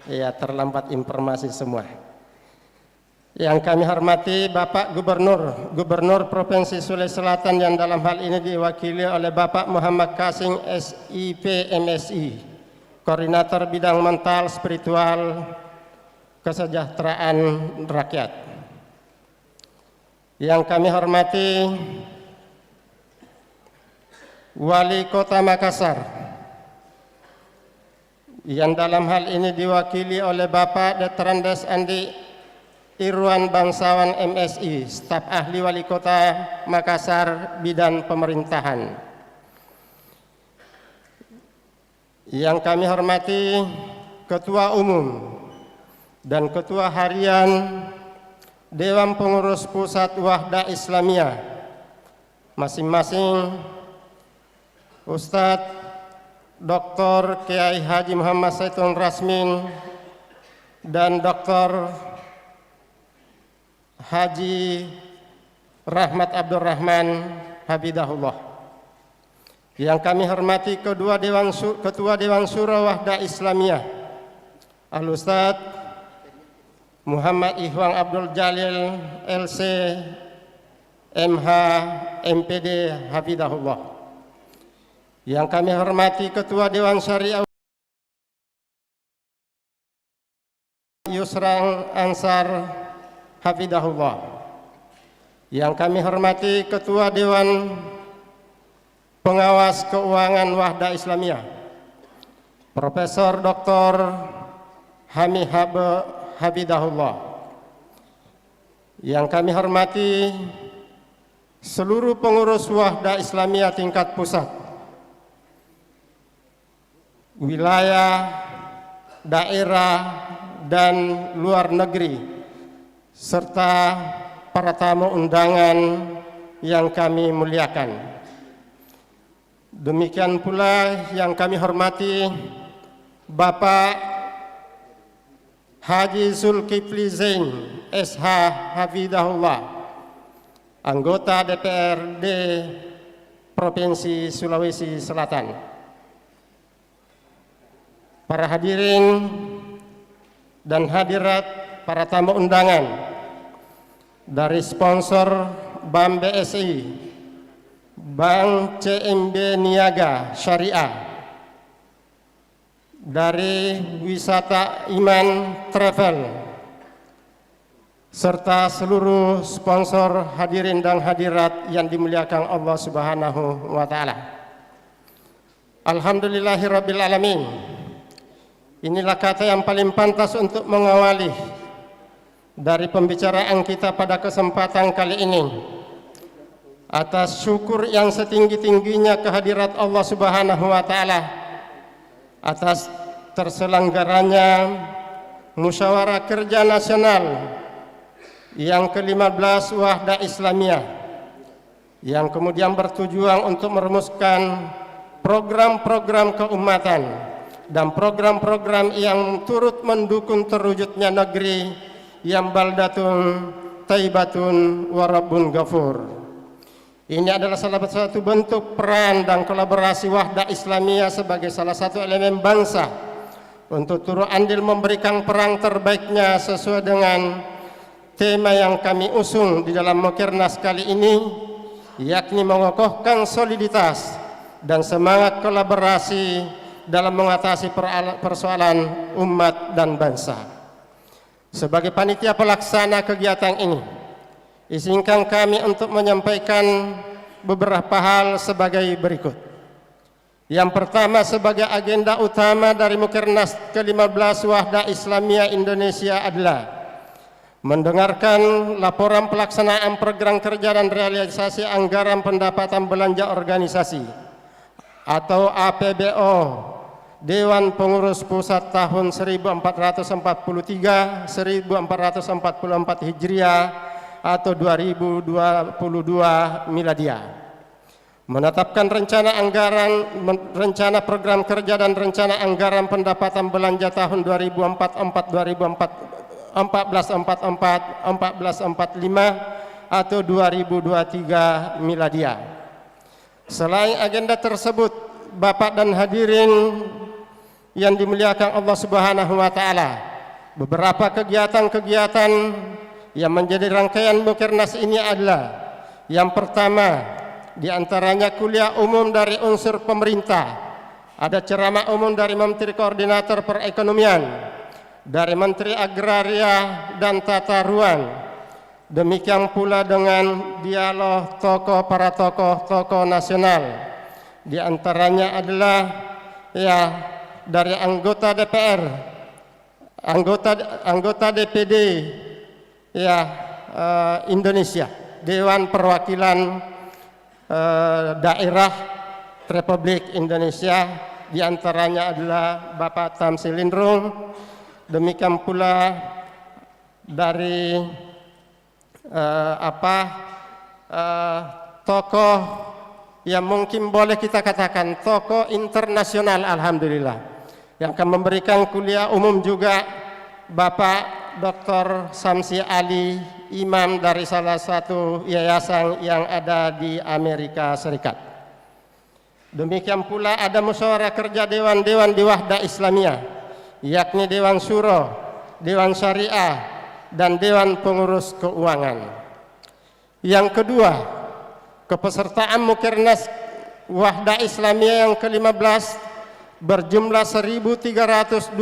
ya terlambat informasi semua. Yang kami hormati Bapak Gubernur Provinsi Sulawesi Selatan yang dalam hal ini diwakili oleh Bapak Muhammad Kasing SIP MSI, Koordinator Bidang Mental Spiritual Kesejahteraan Rakyat. Yang kami hormati Wali Kota Makassar yang dalam hal ini diwakili oleh Bapak Detrandes Andi Irwan Bangsawan MSI, staf ahli Wali Kota Makassar bidang pemerintahan. Yang kami hormati Ketua Umum dan Ketua Harian Dewan Pengurus Pusat Wahda Islamiyah, masing-masing Ustadz Dr. Kiai Haji Muhammad Saitun Rasmin dan Dr. Haji Rahmat Abdurrahman Hafidahullah. Yang kami hormati Ketua Dewan Syuro Wahda Islamiyah, Al-Ustadz Muhammad Ihwan Abdul Jalil LC MH MPD Hafidahullah. Yang kami hormati Ketua Dewan Syariah Yusran Ansar Hafidahullah. Yang kami hormati Ketua Dewan Pengawas Keuangan Wahda Islamiyah Profesor Dr. Hami Hafidahullah. Yang kami hormati seluruh pengurus Wahda Islamiyah tingkat pusat, wilayah, daerah, dan luar negeri, serta para tamu undangan yang kami muliakan. Demikian pula yang kami hormati Bapak Haji Zulkifli Zain SH Hafidahullah, anggota DPRD Provinsi Sulawesi Selatan. Para hadirin dan hadirat, para tamu undangan dari sponsor Bank BSI, Bank CMB Niaga Syariah, dari Wisata Iman Travel, serta seluruh sponsor hadirin dan hadirat yang dimuliakan Allah Subhanahu wa Ta'ala. Alhamdulillahirabbil alamin. Inilah kata yang paling pantas untuk mengawali dari pembicaraan kita pada kesempatan kali ini. Atas syukur yang setinggi-tingginya kehadirat Allah Subhanahu wa Ta'ala atas terselenggaranya Musyawarah Kerja Nasional yang ke-15 Wahda Islamiyah, yang kemudian bertujuan untuk merumuskan program-program keumatan dan program-program yang turut mendukung terwujudnya negeri yang baldatun taibatun warabun ghafur. Ini adalah salah satu bentuk peran dan kolaborasi Wahda Islamiyah sebagai salah satu elemen bangsa untuk turut andil memberikan peran terbaiknya sesuai dengan tema yang kami usung di dalam Mukernas kali ini, yakni mengokohkan soliditas dan semangat kolaborasi dalam mengatasi persoalan umat dan bangsa. Sebagai panitia pelaksana kegiatan ini, izinkan kami untuk menyampaikan beberapa hal sebagai berikut. Yang pertama, sebagai agenda utama dari Mukernas ke-15 Wahda Islamiyah Indonesia adalah mendengarkan laporan pelaksanaan program kerja dan realisasi anggaran pendapatan belanja organisasi atau APBO Dewan Pengurus Pusat tahun 1443-1444 Hijriah atau 2022 miladiah, menetapkan rencana anggaran, rencana program kerja dan rencana anggaran pendapatan belanja tahun 2044, 1445 atau 2023 miladiah. Selain agenda tersebut, Bapak dan hadirin yang dimuliakan Allah Subhanahu wa Ta'ala, beberapa kegiatan-kegiatan yang menjadi rangkaian Mukernas ini adalah yang pertama, diantaranya kuliah umum dari unsur pemerintah, ada ceramah umum dari Menteri Koordinator Perekonomian, dari Menteri Agraria dan Tata Ruang. Demikian pula dengan dialog para tokoh nasional, diantaranya adalah dari anggota DPR, anggota DPD Indonesia, Dewan Perwakilan Daerah Republik Indonesia, diantaranya adalah Bapak Tamsil Lindrung. Demikian pula dari tokoh yang mungkin boleh kita katakan tokoh internasional, alhamdulillah, yang akan memberikan kuliah umum juga Bapak Dr. Samsi Ali, imam dari salah satu yayasan yang ada di Amerika Serikat. Demikian pula ada musyawarah kerja dewan-dewan di Wahda Islamiyah, yakni Dewan Syuro, Dewan Syariah, dan Dewan Pengurus Keuangan. Yang kedua, kepesertaan Mukernas Wahda Islamiyah yang ke-15 berjumlah 1.327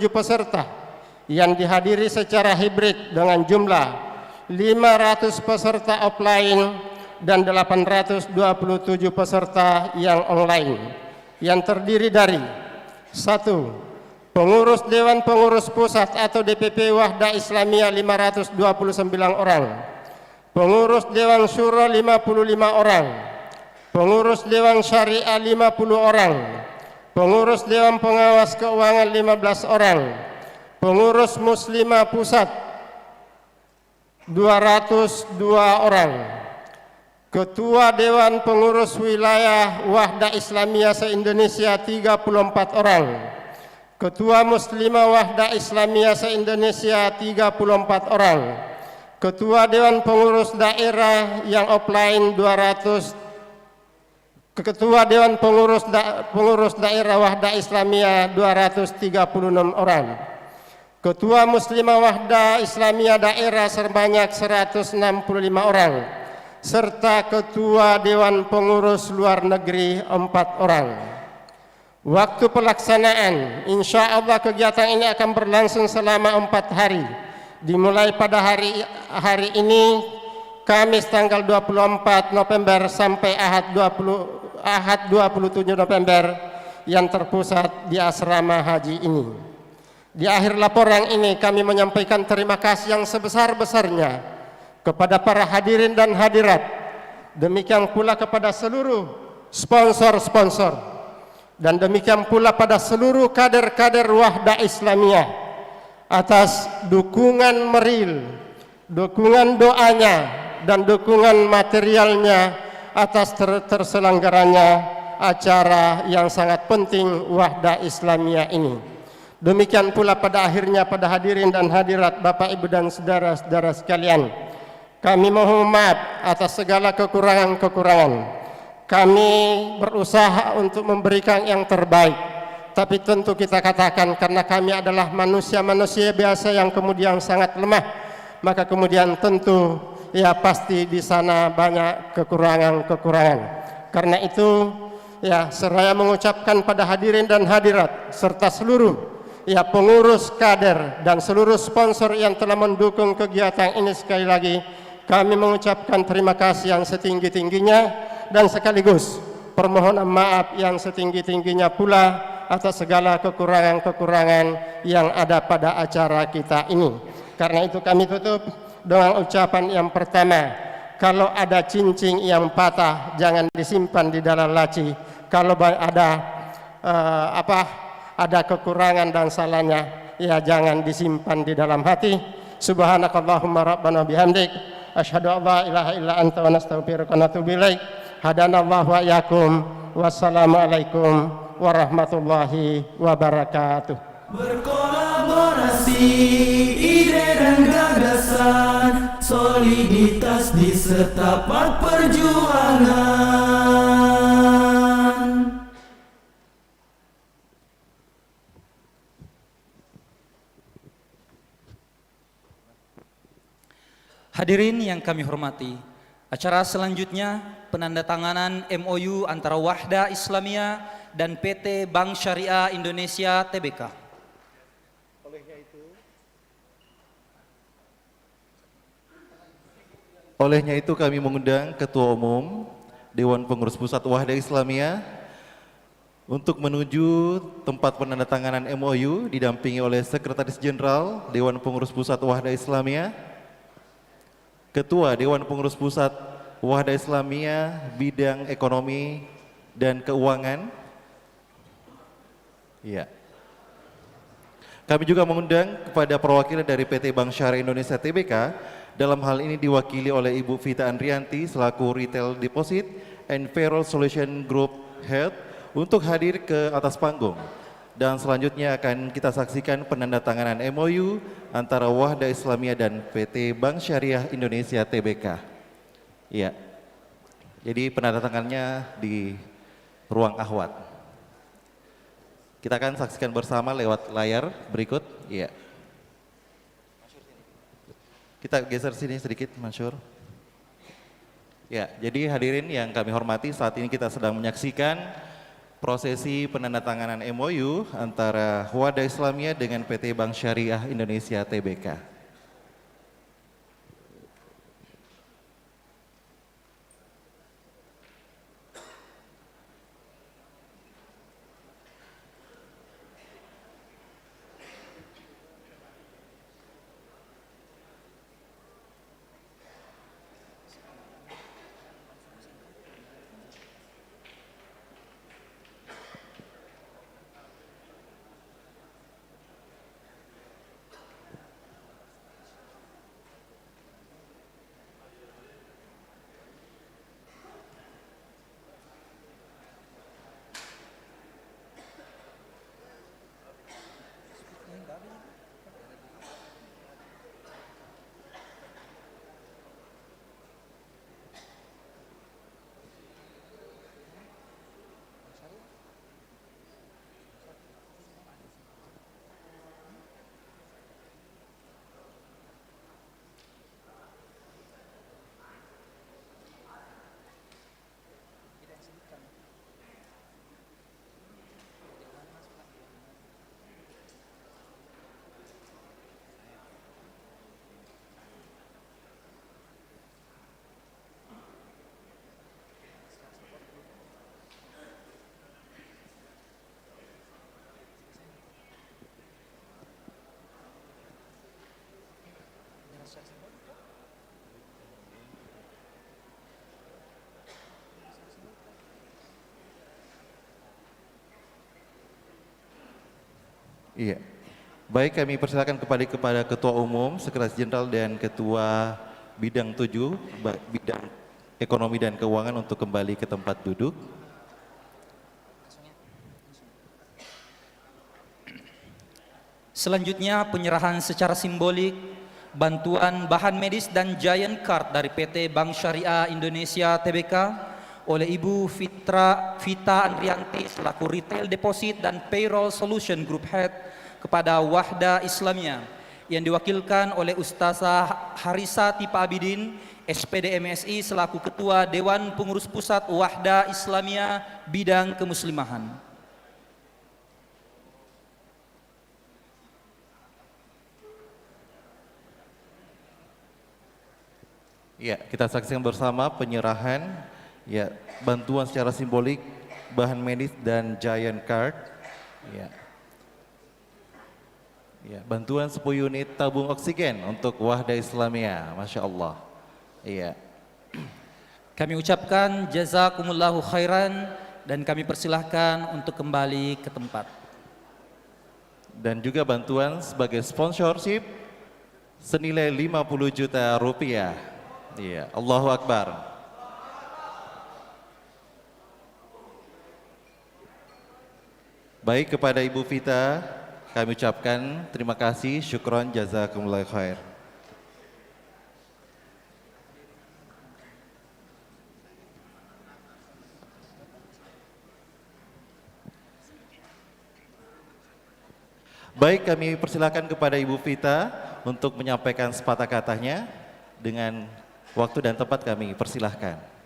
peserta yang dihadiri secara hibrid dengan jumlah 500 peserta offline dan 827 peserta yang online, yang terdiri dari 1. Pengurus Dewan Pengurus Pusat atau DPP Wahda Islamiyah 529 orang, pengurus Dewan Syuro 55 orang, pengurus Dewan Syariah 50 orang, pengurus Dewan Pengawas Keuangan 15 orang, pengurus Muslimah Pusat 202 orang, Ketua Dewan Pengurus Wilayah Wahda Islamiyah se-Indonesia 34 orang, Ketua Muslimah Wahda Islamiyah se-Indonesia 34 orang, Ketua Dewan Pengurus Daerah yang offline 200, Ketua Dewan Pengurus Daerah Wahda Islamiyah 236 orang, Ketua Muslimah Wahda Islamiyah Daerah sebanyak 165 orang, serta Ketua Dewan Pengurus Luar Negeri 4 orang. Waktu pelaksanaan, insya Allah kegiatan ini akan berlangsung selama 4 hari. Dimulai pada hari ini, Kamis tanggal 24 November sampai Ahad 27 November yang terpusat di asrama haji ini. Di akhir laporan ini kami menyampaikan terima kasih yang sebesar-besarnya kepada para hadirin dan hadirat. Demikian pula kepada seluruh sponsor-sponsor. Dan demikian pula pada seluruh kader-kader Wahda Islamiyah atas dukungan meril, dukungan doanya, dan dukungan materialnya atas terselenggaranya acara yang sangat penting Wahda Islamiyah ini. Demikian pula pada akhirnya pada hadirin dan hadirat Bapak Ibu dan saudara-saudara sekalian, kami mohon maaf atas segala kekurangan-kekurangan. Kami berusaha untuk memberikan yang terbaik, tapi tentu kita katakan karena kami adalah manusia-manusia biasa yang kemudian sangat lemah, maka kemudian tentu ya pasti di sana banyak kekurangan-kekurangan. Karena itu ya seraya mengucapkan pada hadirin dan hadirat serta seluruh ya pengurus kader dan seluruh sponsor yang telah mendukung kegiatan ini, sekali lagi kami mengucapkan terima kasih yang setinggi-tingginya dan sekaligus permohonan maaf yang setinggi-tingginya pula atas segala kekurangan-kekurangan yang ada pada acara kita ini. Karena itu kami tutup dengan ucapan yang pertama, kalau ada cincin yang patah jangan disimpan di dalam laci. Kalau ada ada kekurangan dan salahnya, ya jangan disimpan di dalam hati. Subhanakallahumma rabbana bihamdik, asyhadu an la ilaha illa anta wa nastaghfiruka wa natubu ilaik. Hadanallahu wa iyyakum. Wassalamualaikum warahmatullahi wabarakatuh. Berkolaborasi, ide dan gagasan, soliditas di setapak perjuangan. Hadirin yang kami hormati, acara selanjutnya penandatanganan MOU antara Wahda Islamiyah dan PT Bank Syariah Indonesia Tbk. Olehnya itu kami mengundang Ketua Umum Dewan Pengurus Pusat Wahda Islamiyah untuk menuju tempat penandatanganan MOU didampingi oleh Sekretaris Jenderal Dewan Pengurus Pusat Wahda Islamiyah, Ketua Dewan Pengurus Pusat Wahda Islamiyah bidang ekonomi dan keuangan. Ya. Kami juga mengundang kepada perwakilan dari PT Bank Syariah Indonesia Tbk, dalam hal ini diwakili oleh Ibu Vita Andrianti selaku Retail Deposit and Payroll Solution Group Head untuk hadir ke atas panggung. Dan selanjutnya akan kita saksikan penandatanganan MOU antara Wahda Islamiyah dan PT Bank Syariah Indonesia Tbk. Ya. Jadi penandatangannya di ruang Ahwat. Kita akan saksikan bersama lewat layar berikut. Ya. Kita geser sini sedikit, Masyur. Ya, jadi hadirin yang kami hormati, saat ini kita sedang menyaksikan prosesi penandatanganan MOU antara Wahda Islamiyah dengan PT Bank Syariah Indonesia Tbk. Iya. Baik, kami persilakan kepada Ketua Umum, Sekretaris Jenderal dan Ketua Bidang 7, Bidang Ekonomi dan Keuangan untuk kembali ke tempat duduk. Selanjutnya penyerahan secara simbolik bantuan bahan medis dan Giant Card dari PT Bank Syariah Indonesia Tbk oleh Ibu Vita Andrianti selaku Retail Deposit dan Payroll Solution Group Head kepada Wahda Islamiyah yang diwakilkan oleh Ustazah Harisa Tipa Abidin, SPD MSI selaku Ketua Dewan Pengurus Pusat Wahda Islamiyah Bidang Kemuslimahan. Ya, kita saksikan bersama penyerahan ya bantuan secara simbolik bahan medis dan Giant Card. Ya. Ya, bantuan 10 unit tabung oksigen untuk Wahda Islamiyah. Masya Allah. Iya. Kami ucapkan jazakumullahu khairan dan kami persilahkan untuk kembali ke tempat. Dan juga bantuan sebagai sponsorship senilai 50 juta rupiah. Iya, Allahu Akbar. Baik, kepada Ibu Vita kami ucapkan terima kasih, syukron, jazakumullahu khair. Baik, kami persilakan kepada Ibu Vita untuk menyampaikan sepatah katanya dengan waktu dan tempat kami persilahkan.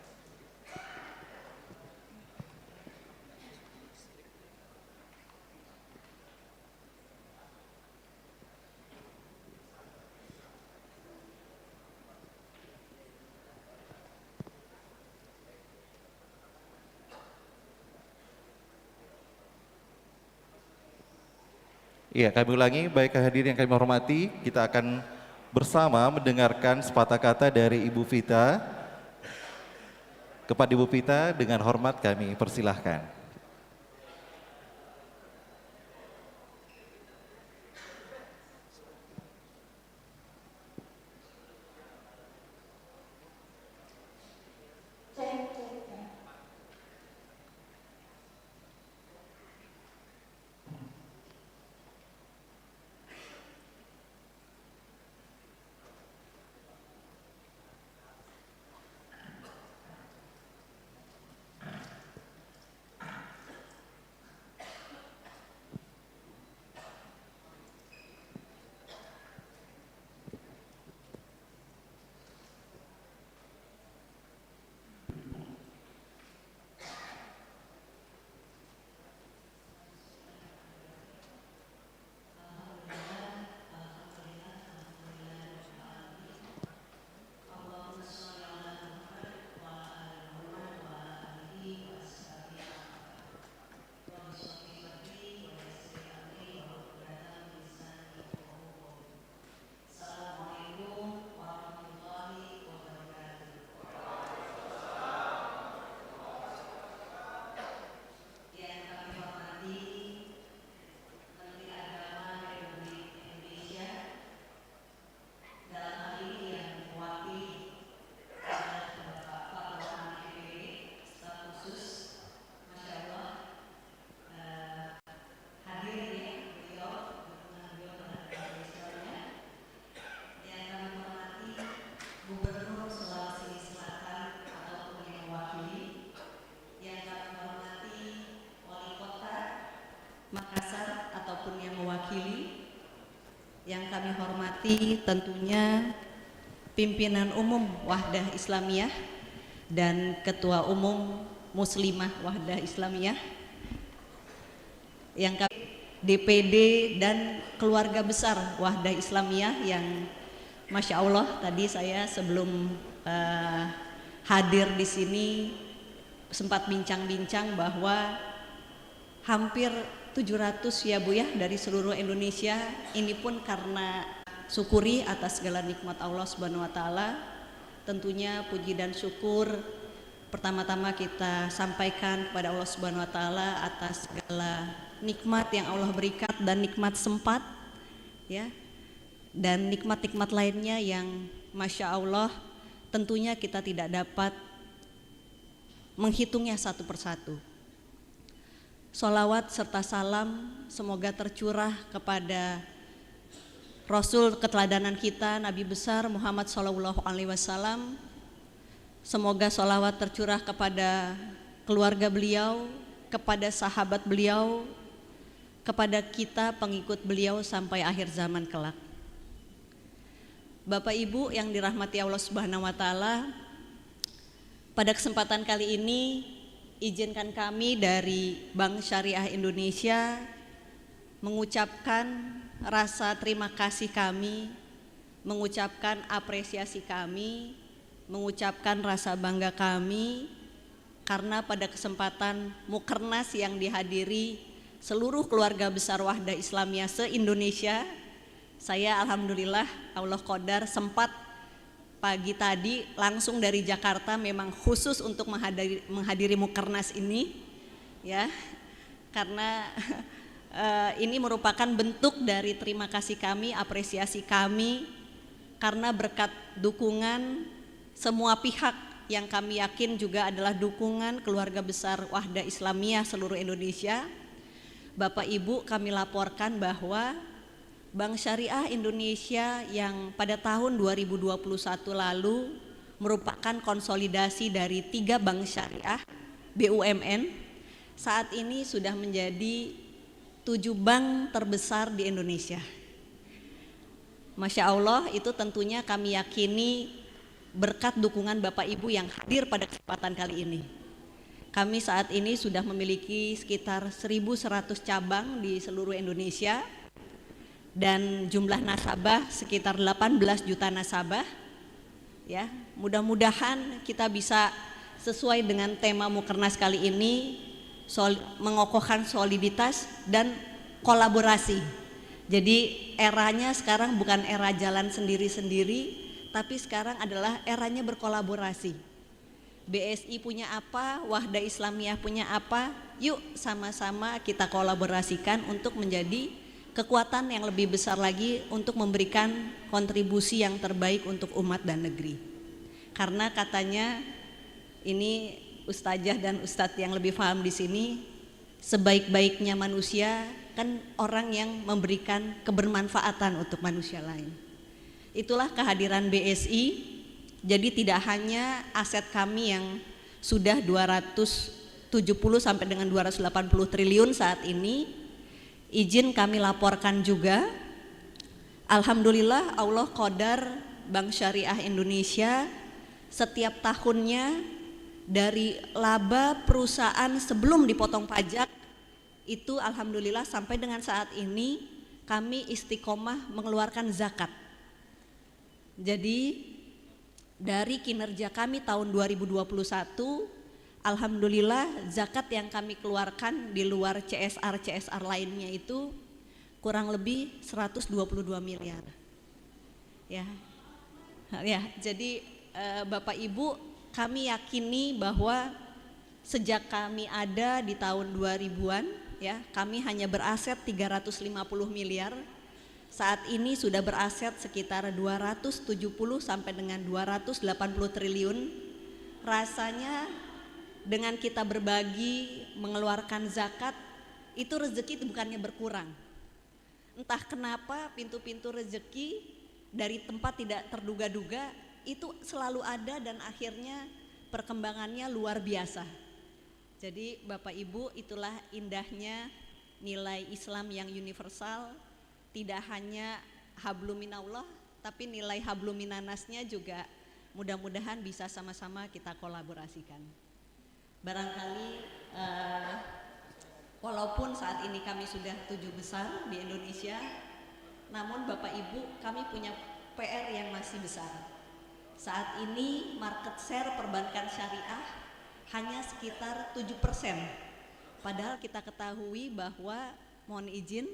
Iya, kami ulangi, baik hadirin yang kami hormati, kita akan bersama mendengarkan sepatah kata dari Ibu Vita. Kepada Ibu Vita dengan hormat kami persilahkan. Makassar ataupun yang mewakili, yang kami hormati tentunya pimpinan umum Wahdah Islamiyah dan Ketua Umum Muslimah Wahdah Islamiyah, yang kami DPD dan keluarga besar Wahdah Islamiyah yang Masya Allah tadi saya sebelum hadir di sini sempat bincang-bincang bahwa hampir 700 ya Bu ya dari seluruh Indonesia. Ini pun karena syukuri atas segala nikmat Allah Subhanahu wa taala. Tentunya puji dan syukur pertama-tama kita sampaikan kepada Allah Subhanahu wa taala atas segala nikmat yang Allah berikan dan nikmat sempat, ya, dan nikmat-nikmat lainnya yang Masya Allah tentunya kita tidak dapat menghitungnya satu persatu. Sholawat serta salam semoga tercurah kepada Rasul keteladanan kita, Nabi besar Muhammad SAW. Semoga sholawat tercurah kepada keluarga beliau, kepada sahabat beliau, kepada kita pengikut beliau sampai akhir zaman kelak. Bapak Ibu yang dirahmati Allah Subhanahu wa taala, pada kesempatan kali ini izinkan kami dari Bank Syariah Indonesia mengucapkan rasa terima kasih kami, mengucapkan apresiasi kami, mengucapkan rasa bangga kami karena pada kesempatan Mukernas yang dihadiri seluruh keluarga besar Wahdah Islamiyah se-Indonesia, saya alhamdulillah Allah qadar sempat pagi tadi langsung dari Jakarta memang khusus untuk menghadiri Mukernas ini, ya, karena ini merupakan bentuk dari terima kasih kami, apresiasi kami, karena berkat dukungan semua pihak yang kami yakin juga adalah dukungan keluarga besar Wahdah Islamiyah seluruh Indonesia. Bapak Ibu, kami laporkan bahwa Bank Syariah Indonesia yang pada tahun 2021 lalu merupakan konsolidasi dari 3 bank syariah BUMN, saat ini sudah menjadi 7 bank terbesar di Indonesia. Masya Allah, itu tentunya kami yakini berkat dukungan Bapak Ibu yang hadir pada kesempatan kali ini. Kami saat ini sudah memiliki sekitar 1.100 cabang di seluruh Indonesia dan jumlah nasabah sekitar 18 juta nasabah. Ya, mudah-mudahan kita bisa sesuai dengan tema Mukernas kali ini, mengokohkan soliditas dan kolaborasi. Jadi eranya sekarang bukan era jalan sendiri-sendiri, tapi sekarang adalah eranya berkolaborasi. BSI punya apa, Wahdah Islamiyah punya apa, yuk sama-sama kita kolaborasikan untuk menjadi kekuatan yang lebih besar lagi untuk memberikan kontribusi yang terbaik untuk umat dan negeri. Karena katanya ini ustazah dan ustadz yang lebih paham di sini, sebaik-baiknya manusia kan orang yang memberikan kebermanfaatan untuk manusia lain. Itulah kehadiran BSI. Jadi tidak hanya aset kami yang sudah 270 sampai dengan 280 triliun saat ini, izin kami laporkan juga, alhamdulillah Allah qadar Bank Syariah Indonesia setiap tahunnya dari laba perusahaan sebelum dipotong pajak itu alhamdulillah sampai dengan saat ini kami istiqomah mengeluarkan zakat. Jadi dari kinerja kami tahun 2021, alhamdulillah zakat yang kami keluarkan di luar CSR lainnya itu kurang lebih 122 miliar. Ya, jadi Bapak Ibu, kami yakini bahwa sejak kami ada di tahun 2000-an, ya, kami hanya beraset 350 miliar. Saat ini sudah beraset sekitar 270 sampai dengan 280 triliun. Rasanya dengan kita berbagi mengeluarkan zakat itu rezeki itu bukannya berkurang. Entah kenapa pintu-pintu rezeki dari tempat tidak terduga-duga itu selalu ada dan akhirnya perkembangannya luar biasa. Jadi Bapak Ibu, itulah indahnya nilai Islam yang universal. Tidak hanya habluminallah, tapi nilai habluminanasnya juga mudah-mudahan bisa sama-sama kita kolaborasikan. Barangkali walaupun saat ini kami sudah 7 besar di Indonesia, namun Bapak Ibu kami punya PR yang masih besar. Saat ini market share perbankan syariah hanya sekitar 7%. Padahal kita ketahui bahwa, mohon izin,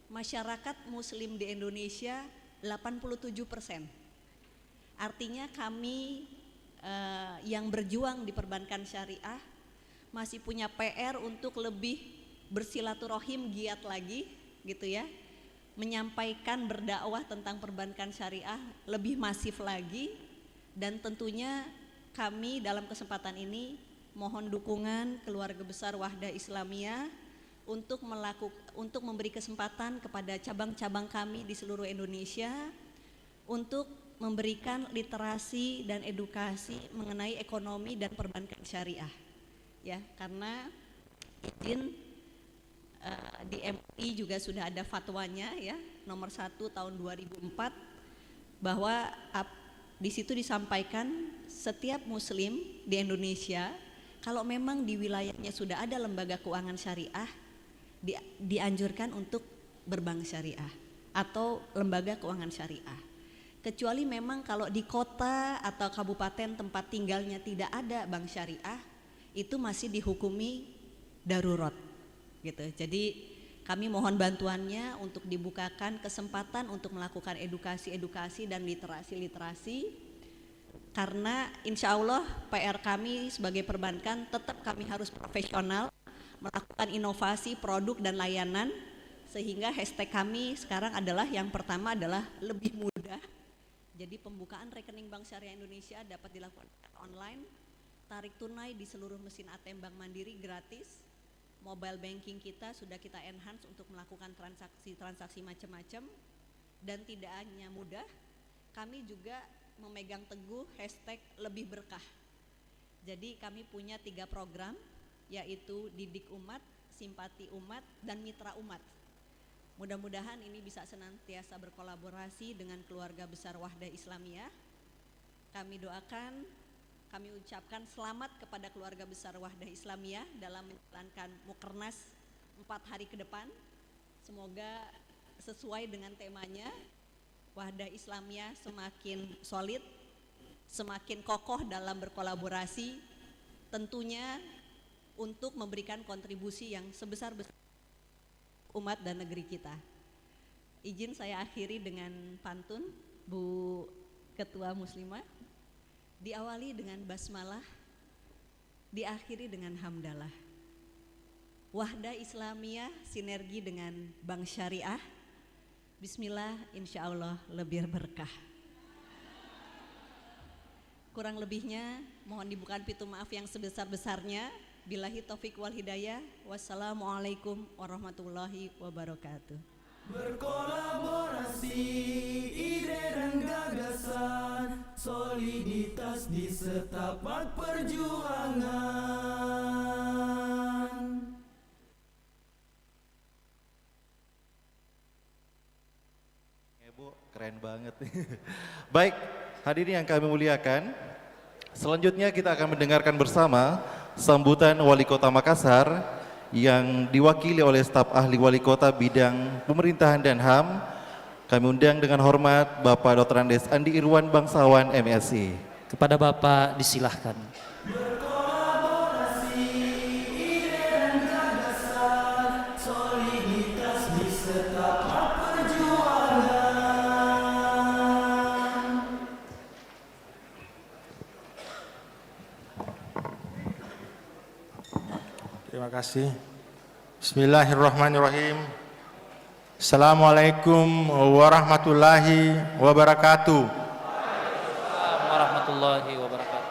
masyarakat muslim di Indonesia 87%. Artinya kami yang berjuang di perbankan syariah masih punya PR untuk lebih bersilaturahim giat lagi gitu ya, menyampaikan berdakwah tentang perbankan syariah lebih masif lagi, dan tentunya kami dalam kesempatan ini mohon dukungan keluarga besar Wahda Islamiyah untuk memberi kesempatan kepada cabang-cabang kami di seluruh Indonesia untuk memberikan literasi dan edukasi mengenai ekonomi dan perbankan syariah ya, karena izin di MUI juga sudah ada fatwanya ya, nomor 1 tahun 2004, bahwa di situ disampaikan setiap muslim di Indonesia kalau memang di wilayahnya sudah ada lembaga keuangan syariah, dianjurkan untuk berbank syariah atau lembaga keuangan syariah. Kecuali memang kalau di kota atau kabupaten tempat tinggalnya tidak ada bank syariah, itu masih dihukumi darurat gitu. Jadi kami mohon bantuannya untuk dibukakan kesempatan untuk melakukan edukasi dan literasi, karena insya Allah PR kami sebagai perbankan tetap kami harus profesional, melakukan inovasi produk dan layanan, sehingga hashtag kami sekarang adalah yang pertama adalah lebih mudah. Jadi pembukaan rekening Bank Syariah Indonesia dapat dilakukan online, tarik tunai di seluruh mesin ATM Bank Mandiri gratis, mobile banking kita sudah kita enhance untuk melakukan transaksi macam-macam, dan tidak hanya mudah, kami juga memegang teguh hashtag lebih berkah. Jadi kami punya 3 program, yaitu Didik Umat, Simpati Umat, dan Mitra Umat. Mudah-mudahan ini bisa senantiasa berkolaborasi dengan keluarga besar Wahda Islamiyah. Kami doakan, kami ucapkan selamat kepada keluarga besar Wahda Islamiyah dalam menjalankan Mukernas 4 hari ke depan. Semoga sesuai dengan temanya, Wahda Islamiyah semakin solid, semakin kokoh dalam berkolaborasi, tentunya untuk memberikan kontribusi yang sebesar-besar umat dan negeri kita. Izin saya akhiri dengan pantun Bu Ketua Muslimah, diawali dengan basmalah, diakhiri dengan hamdalah. Wahda Islamiyah sinergi dengan Bank Syariah, bismillah, insya Allah lebih berkah. Kurang lebihnya mohon dibukakan pintu maaf yang sebesar-besarnya. Billahi taufik wal hidayah. Wassalamualaikum warahmatullahi wabarakatuh. Berkolaborasi, ide dan gagasan, soliditas di setapak perjuangan. Bu, keren banget. Baik, hadirin yang kami muliakan, selanjutnya kita akan mendengarkan bersama sambutan Wali Kota Makassar yang diwakili oleh staf ahli Wali Kota bidang pemerintahan dan HAM. Kami undang dengan hormat Bapak Dr. Andes Andi Irwan Bangsawan MSI. Kepada Bapak disilahkan. Berkolaborasi, ide dan gagasan, soliditas di setapak perjuangan. Terima kasih. Bismillahirrahmanirrahim. Assalamualaikum warahmatullahi wabarakatuh. Warahmatullahi wabarakatuh.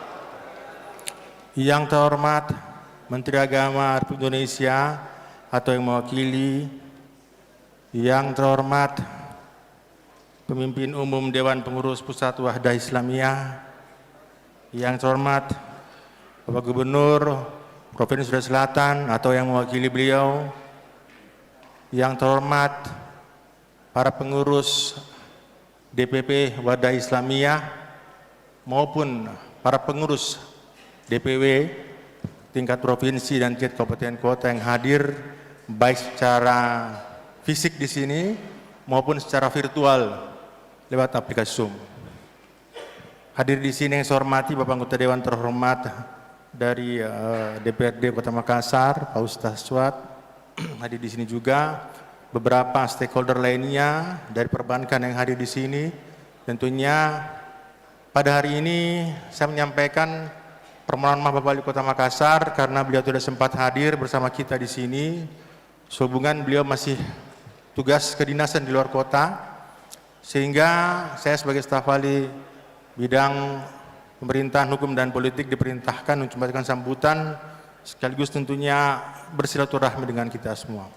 Yang terhormat Menteri Agama Republik Indonesia atau yang mewakili, yang terhormat Pemimpin Umum Dewan Pengurus Pusat Wahda Islamiyah, yang terhormat Bapak Gubernur Provinsi Sulawesi Selatan atau yang mewakili beliau, yang terhormat para pengurus DPP Wahda Islamiyah maupun para pengurus DPW tingkat provinsi dan tingkat kabupaten kota yang hadir baik secara fisik di sini maupun secara virtual lewat aplikasi Zoom. Hadir di sini yang saya hormati Bapak Anggota Dewan terhormat dari DPRD Kota Makassar, Pak Ustaz Swat. Hadir di sini juga beberapa stakeholder lainnya dari perbankan yang hadir di sini. Tentunya pada hari ini saya menyampaikan permohonan maaf Bapak Wali Kota Makassar karena beliau tidak sempat hadir bersama kita di sini sehubungan beliau masih tugas kedinasan di luar kota, sehingga saya sebagai staf ahli bidang pemerintahan hukum dan politik diperintahkan untuk memberikan sambutan sekaligus tentunya bersilaturahmi dengan kita semua.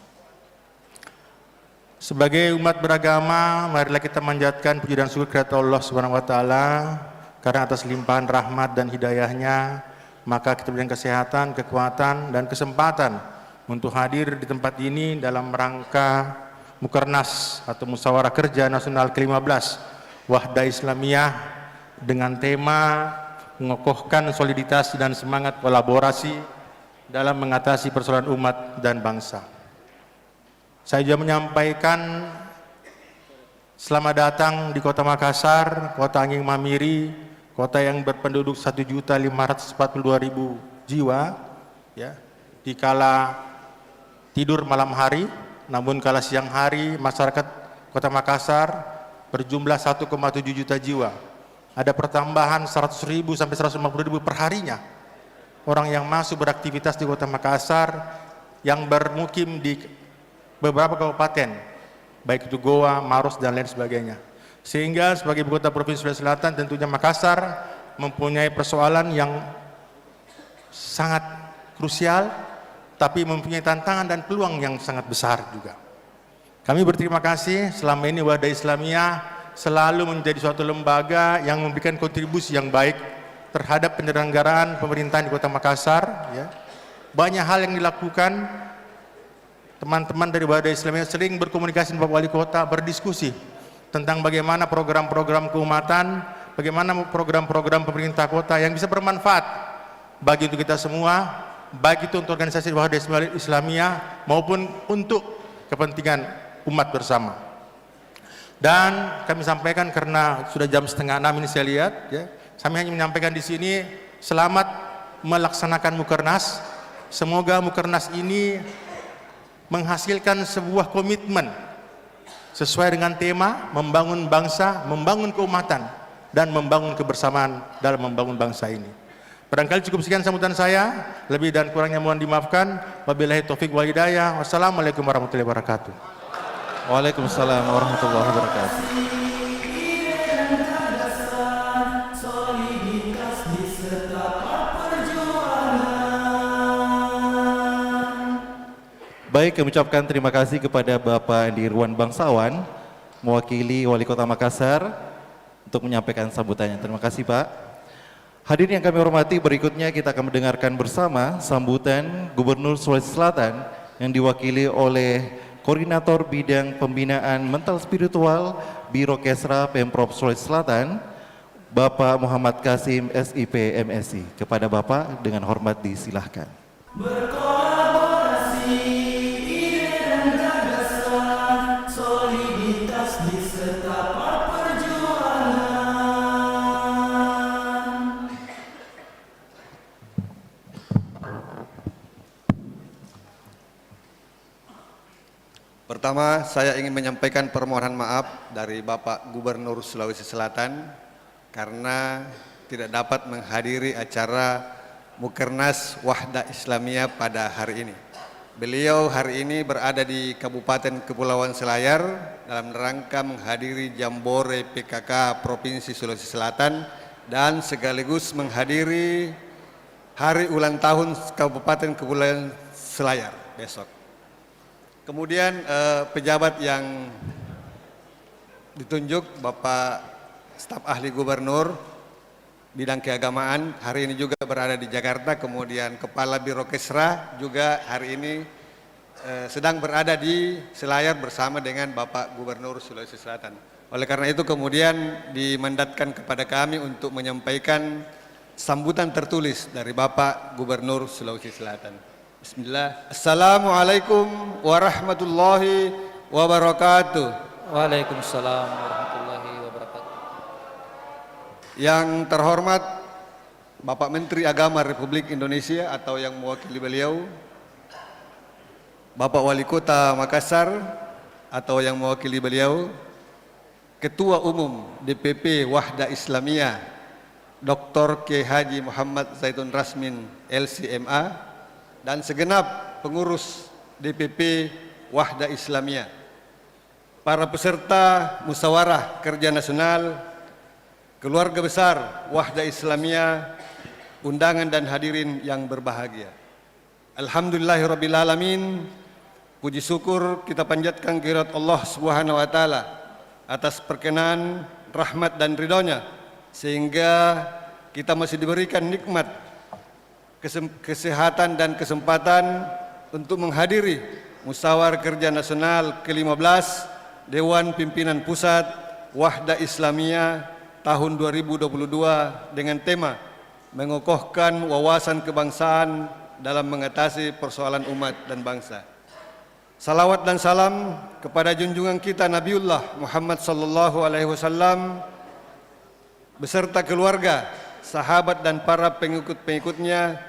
Sebagai umat beragama, marilah kita manjatkan puji dan syukur kepada Allah Subhanahu wa taala karena atas limpahan rahmat dan hidayahnya, maka kita berikan kesehatan, kekuatan dan kesempatan untuk hadir di tempat ini dalam rangka Mukernas atau Musyawarah Kerja Nasional ke-15 Wahda Islamiyah dengan tema mengokohkan soliditas dan semangat kolaborasi dalam mengatasi persoalan umat dan bangsa. Saya juga menyampaikan selamat datang di Kota Makassar, Kota Anging Mamiri, kota yang berpenduduk 1.542.000 jiwa, ya, di kala tidur malam hari, namun kala siang hari masyarakat Kota Makassar berjumlah 1,7 juta jiwa. Ada pertambahan 100.000 sampai 150.000 per harinya orang yang masuk beraktivitas di Kota Makassar yang bermukim di beberapa kabupaten, baik itu Goa, Maros dan lain sebagainya. Sehingga sebagai ibu kota Provinsi Sulawesi Selatan tentunya Makassar mempunyai persoalan yang sangat krusial, tapi mempunyai tantangan dan peluang yang sangat besar juga. Kami berterima kasih selama ini Wahda Islamiyah selalu menjadi suatu lembaga yang memberikan kontribusi yang baik terhadap penyelenggaraan pemerintahan di Kota Makassar. Ya. Banyak hal yang dilakukan. Teman-teman dari Wahda Islamiyah sering berkomunikasi dengan Bapak Wali Kota, berdiskusi tentang bagaimana program-program keumatan, bagaimana program-program pemerintah kota yang bisa bermanfaat bagi untuk kita semua, baik itu untuk organisasi Wahda Islamiyah maupun untuk kepentingan umat bersama. Dan kami sampaikan karena sudah jam 5:30 ini saya lihat, ya, kami hanya menyampaikan di sini selamat melaksanakan Mukernas. Semoga Mukernas ini menghasilkan sebuah komitmen sesuai dengan tema membangun bangsa, membangun keumatan, dan membangun kebersamaan dalam membangun bangsa ini. Barangkali cukup sekian sambutan saya, lebih dan kurangnya mohon dimaafkan. Wabillahi taufik wal hidayah. Wassalamualaikum warahmatullahi wabarakatuh. Waalaikumsalam warahmatullahi wabarakatuh. Baik, kami ucapkan terima kasih kepada Bapak Dirwan Bangsawan, mewakili Wali Kota Makassar, untuk menyampaikan sambutannya. Terima kasih Pak. Hadirin yang kami hormati, berikutnya kita akan mendengarkan bersama sambutan Gubernur Sulawesi Selatan yang diwakili oleh Koordinator Bidang Pembinaan Mental Spiritual Biro Kesra Pemprov Sulawesi Selatan, Bapak Muhammad Kasim SIP MSI. Kepada Bapak dengan hormat disilahkan. Pertama, saya ingin menyampaikan permohonan maaf dari Bapak Gubernur Sulawesi Selatan karena tidak dapat menghadiri acara Mukernas Wahda Islamiyah pada hari ini. Beliau hari ini berada di Kabupaten Kepulauan Selayar dalam rangka menghadiri Jambore PKK Provinsi Sulawesi Selatan dan sekaligus menghadiri hari ulang tahun Kabupaten Kepulauan Selayar besok. Kemudian pejabat yang ditunjuk Bapak Staf Ahli Gubernur bidang keagamaan hari ini juga berada di Jakarta, kemudian Kepala Biro Kesra juga hari ini sedang berada di Selayar bersama dengan Bapak Gubernur Sulawesi Selatan. Oleh karena itu kemudian dimandatkan kepada kami untuk menyampaikan sambutan tertulis dari Bapak Gubernur Sulawesi Selatan. Bismillah. Assalamualaikum warahmatullahi wabarakatuh. Waalaikumsalam warahmatullahi wabarakatuh. Yang terhormat Bapak Menteri Agama Republik Indonesia atau yang mewakili beliau, Bapak Wali Kota Makassar atau yang mewakili beliau, Ketua Umum DPP Wahda Islamiyah Dr. K. Haji Muhammad Zaitun Rasmin LCMA, dan segenap pengurus DPP Wahda Islamiyah, para peserta musyawarah kerja nasional, keluarga besar Wahda Islamiyah, undangan dan hadirin yang berbahagia. Alhamdulillahirabbil alamin. Puji syukur kita panjatkan kehadirat Allah Subhanahu wa taala atas perkenan, rahmat dan ridhonya sehingga kita masih diberikan nikmat kesehatan dan kesempatan untuk menghadiri musyawarah kerja nasional ke-15 Dewan Pimpinan Pusat Wahda Islamiyah tahun 2022 dengan tema mengokohkan wawasan kebangsaan dalam mengatasi persoalan umat dan bangsa. Salawat dan salam kepada junjungan kita Nabiullah Muhammad sallallahu alaihi wasallam beserta keluarga, sahabat dan para pengikut-pengikutnya.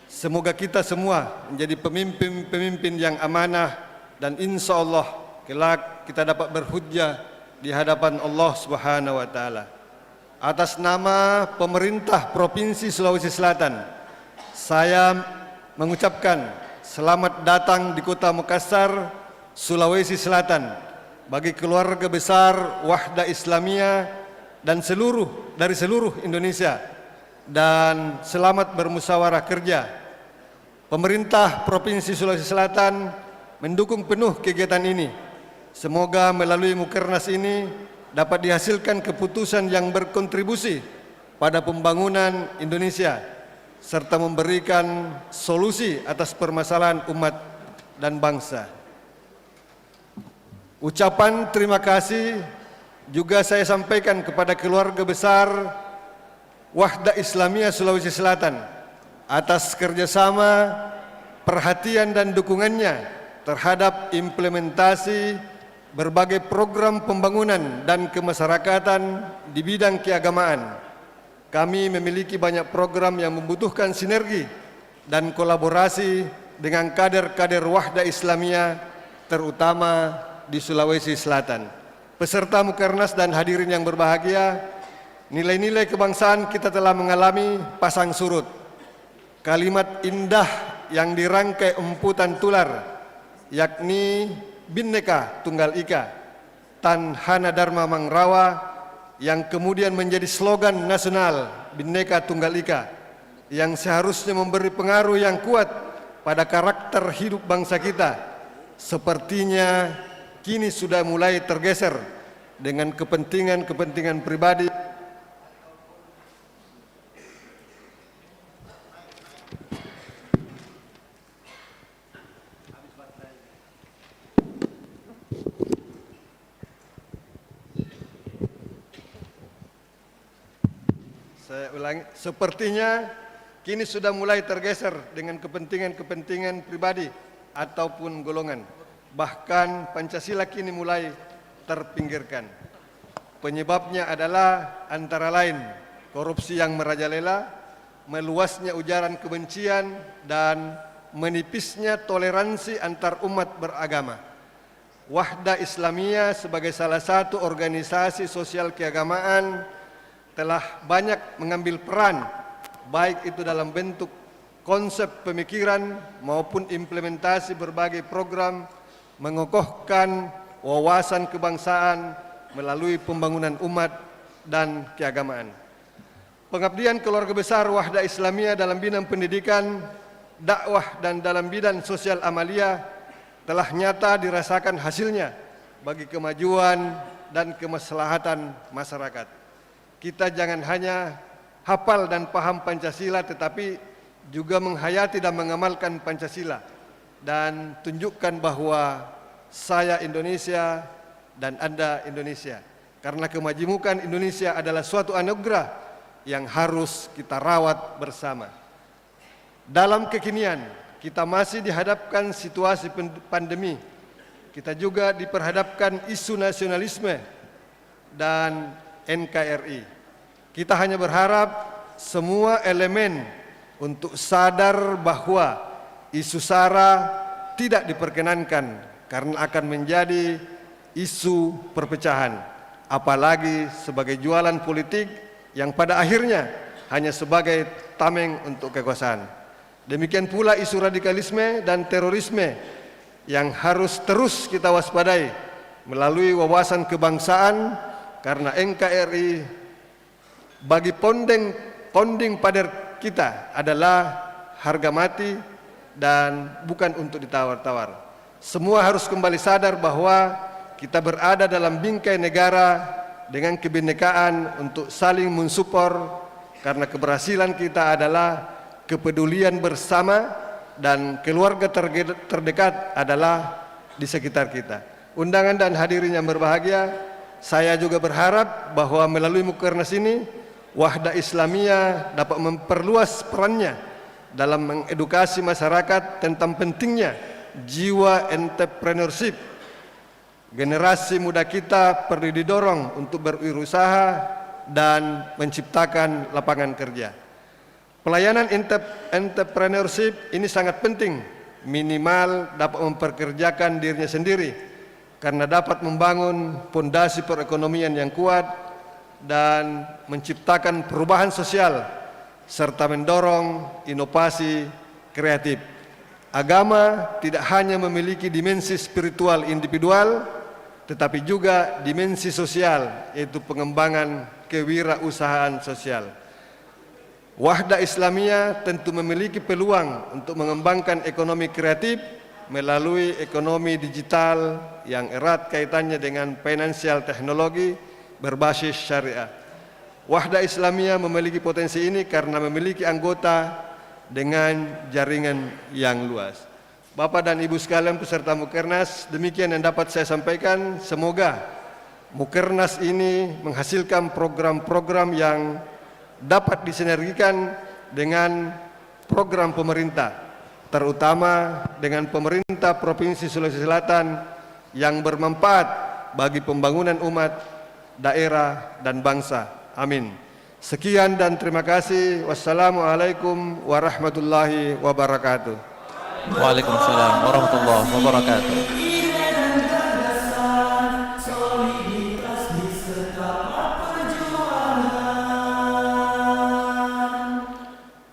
Semoga kita semua menjadi pemimpin-pemimpin yang amanah dan insya Allah kelak kita dapat berhujjah di hadapan Allah Subhanahu wa taala. Atas nama pemerintah Provinsi Sulawesi Selatan, saya mengucapkan selamat datang di Kota Makassar, Sulawesi Selatan bagi keluarga besar Wahda Islamiyah dan dari seluruh Indonesia, dan selamat bermusyawarah kerja. Pemerintah Provinsi Sulawesi Selatan mendukung penuh kegiatan ini. Semoga melalui Mukernas ini dapat dihasilkan keputusan yang berkontribusi pada pembangunan Indonesia serta memberikan solusi atas permasalahan umat dan bangsa. Ucapan terima kasih juga saya sampaikan kepada keluarga besar Wahda Islamiyah Sulawesi Selatan atas kerjasama, perhatian dan dukungannya terhadap implementasi berbagai program pembangunan dan kemasyarakatan di bidang keagamaan. Kami memiliki banyak program yang membutuhkan sinergi dan kolaborasi dengan kader-kader Wahda Islamiyah, terutama di Sulawesi Selatan. Peserta Mukernas dan hadirin yang berbahagia, nilai-nilai kebangsaan kita telah mengalami pasang surut. Kalimat indah yang dirangkai emputan tular, yakni Bhinneka Tunggal Ika, Tan Hana Dharma Mangrawa, yang kemudian menjadi slogan nasional Bhinneka Tunggal Ika, yang seharusnya memberi pengaruh yang kuat pada karakter hidup bangsa kita, sepertinya kini sudah mulai tergeser dengan kepentingan-kepentingan pribadi. Saya ulangi, sepertinya kini sudah mulai tergeser dengan kepentingan-kepentingan pribadi ataupun golongan. Bahkan Pancasila kini mulai terpinggirkan. Penyebabnya adalah antara lain korupsi yang merajalela, meluasnya ujaran kebencian, dan menipisnya toleransi antar umat beragama. Wahda Islamiyah sebagai salah satu organisasi sosial keagamaan telah banyak mengambil peran, baik itu dalam bentuk konsep pemikiran maupun implementasi berbagai program mengokohkan wawasan kebangsaan melalui pembangunan umat dan keagamaan. Pengabdian keluarga besar Wahda Islamiyah dalam bidang pendidikan, dakwah dan dalam bidang sosial amalia telah nyata dirasakan hasilnya bagi kemajuan dan kemaslahatan masyarakat. Kita jangan hanya hafal dan paham Pancasila, tetapi juga menghayati dan mengamalkan Pancasila, dan tunjukkan bahwa saya Indonesia dan Anda Indonesia. Karena kemajemukan Indonesia adalah suatu anugerah yang harus kita rawat bersama. Dalam kekinian, kita masih dihadapkan situasi pandemi. Kita juga diperhadapkan isu nasionalisme dan NKRI. Kita hanya berharap semua elemen untuk sadar bahwa isu SARA tidak diperkenankan karena akan menjadi isu perpecahan, apalagi sebagai jualan politik yang pada akhirnya hanya sebagai tameng untuk kekuasaan. Demikian pula isu radikalisme dan terorisme yang harus terus kita waspadai melalui wawasan kebangsaan, karena NKRI bagi ponding pada kita adalah harga mati dan bukan untuk ditawar-tawar. Semua harus kembali sadar bahwa kita berada dalam bingkai negara dengan kebinekaan untuk saling mensupport, karena keberhasilan kita adalah kepedulian bersama dan keluarga terdekat adalah di sekitar kita. Undangan dan hadirin yang berbahagia, saya juga berharap bahwa melalui Mukernas ini Wahda Islamiyah dapat memperluas perannya dalam mengedukasi masyarakat tentang pentingnya jiwa entrepreneurship. Generasi muda kita perlu didorong untuk berwirausaha dan menciptakan lapangan kerja. Pelayanan entrepreneurship ini sangat penting, minimal dapat memperkerjakan dirinya sendiri, karena dapat membangun fondasi perekonomian yang kuat dan menciptakan perubahan sosial serta mendorong inovasi kreatif. Agama tidak hanya memiliki dimensi spiritual individual, tetapi juga dimensi sosial, yaitu pengembangan kewirausahaan sosial. Wahda Islamiyah tentu memiliki peluang untuk mengembangkan ekonomi kreatif melalui ekonomi digital yang erat kaitannya dengan financial teknologi berbasis syariah. Wahda Islamiyah memiliki potensi ini karena memiliki anggota dengan jaringan yang luas. Bapak dan Ibu sekalian peserta Mukernas, demikian yang dapat saya sampaikan. Semoga Mukernas ini menghasilkan program-program yang dapat disinergikan dengan program pemerintah, terutama dengan pemerintah Provinsi Sulawesi Selatan yang bermanfaat bagi pembangunan umat, daerah, dan bangsa. Amin. Sekian dan terima kasih. Wassalamualaikum warahmatullahi wabarakatuh. Waalaikumsalam warahmatullahi wabarakatuh.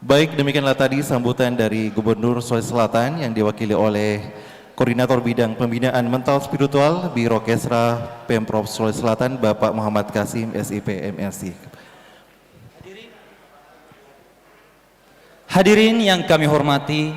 Baik, demikianlah tadi sambutan dari Gubernur Sulawesi Selatan yang diwakili oleh Koordinator Bidang Pembinaan Mental Spiritual Biro Kesra Pemprov Sulawesi Selatan, Bapak Muhammad Kasim, SIP, MSI. Hadirin yang kami hormati,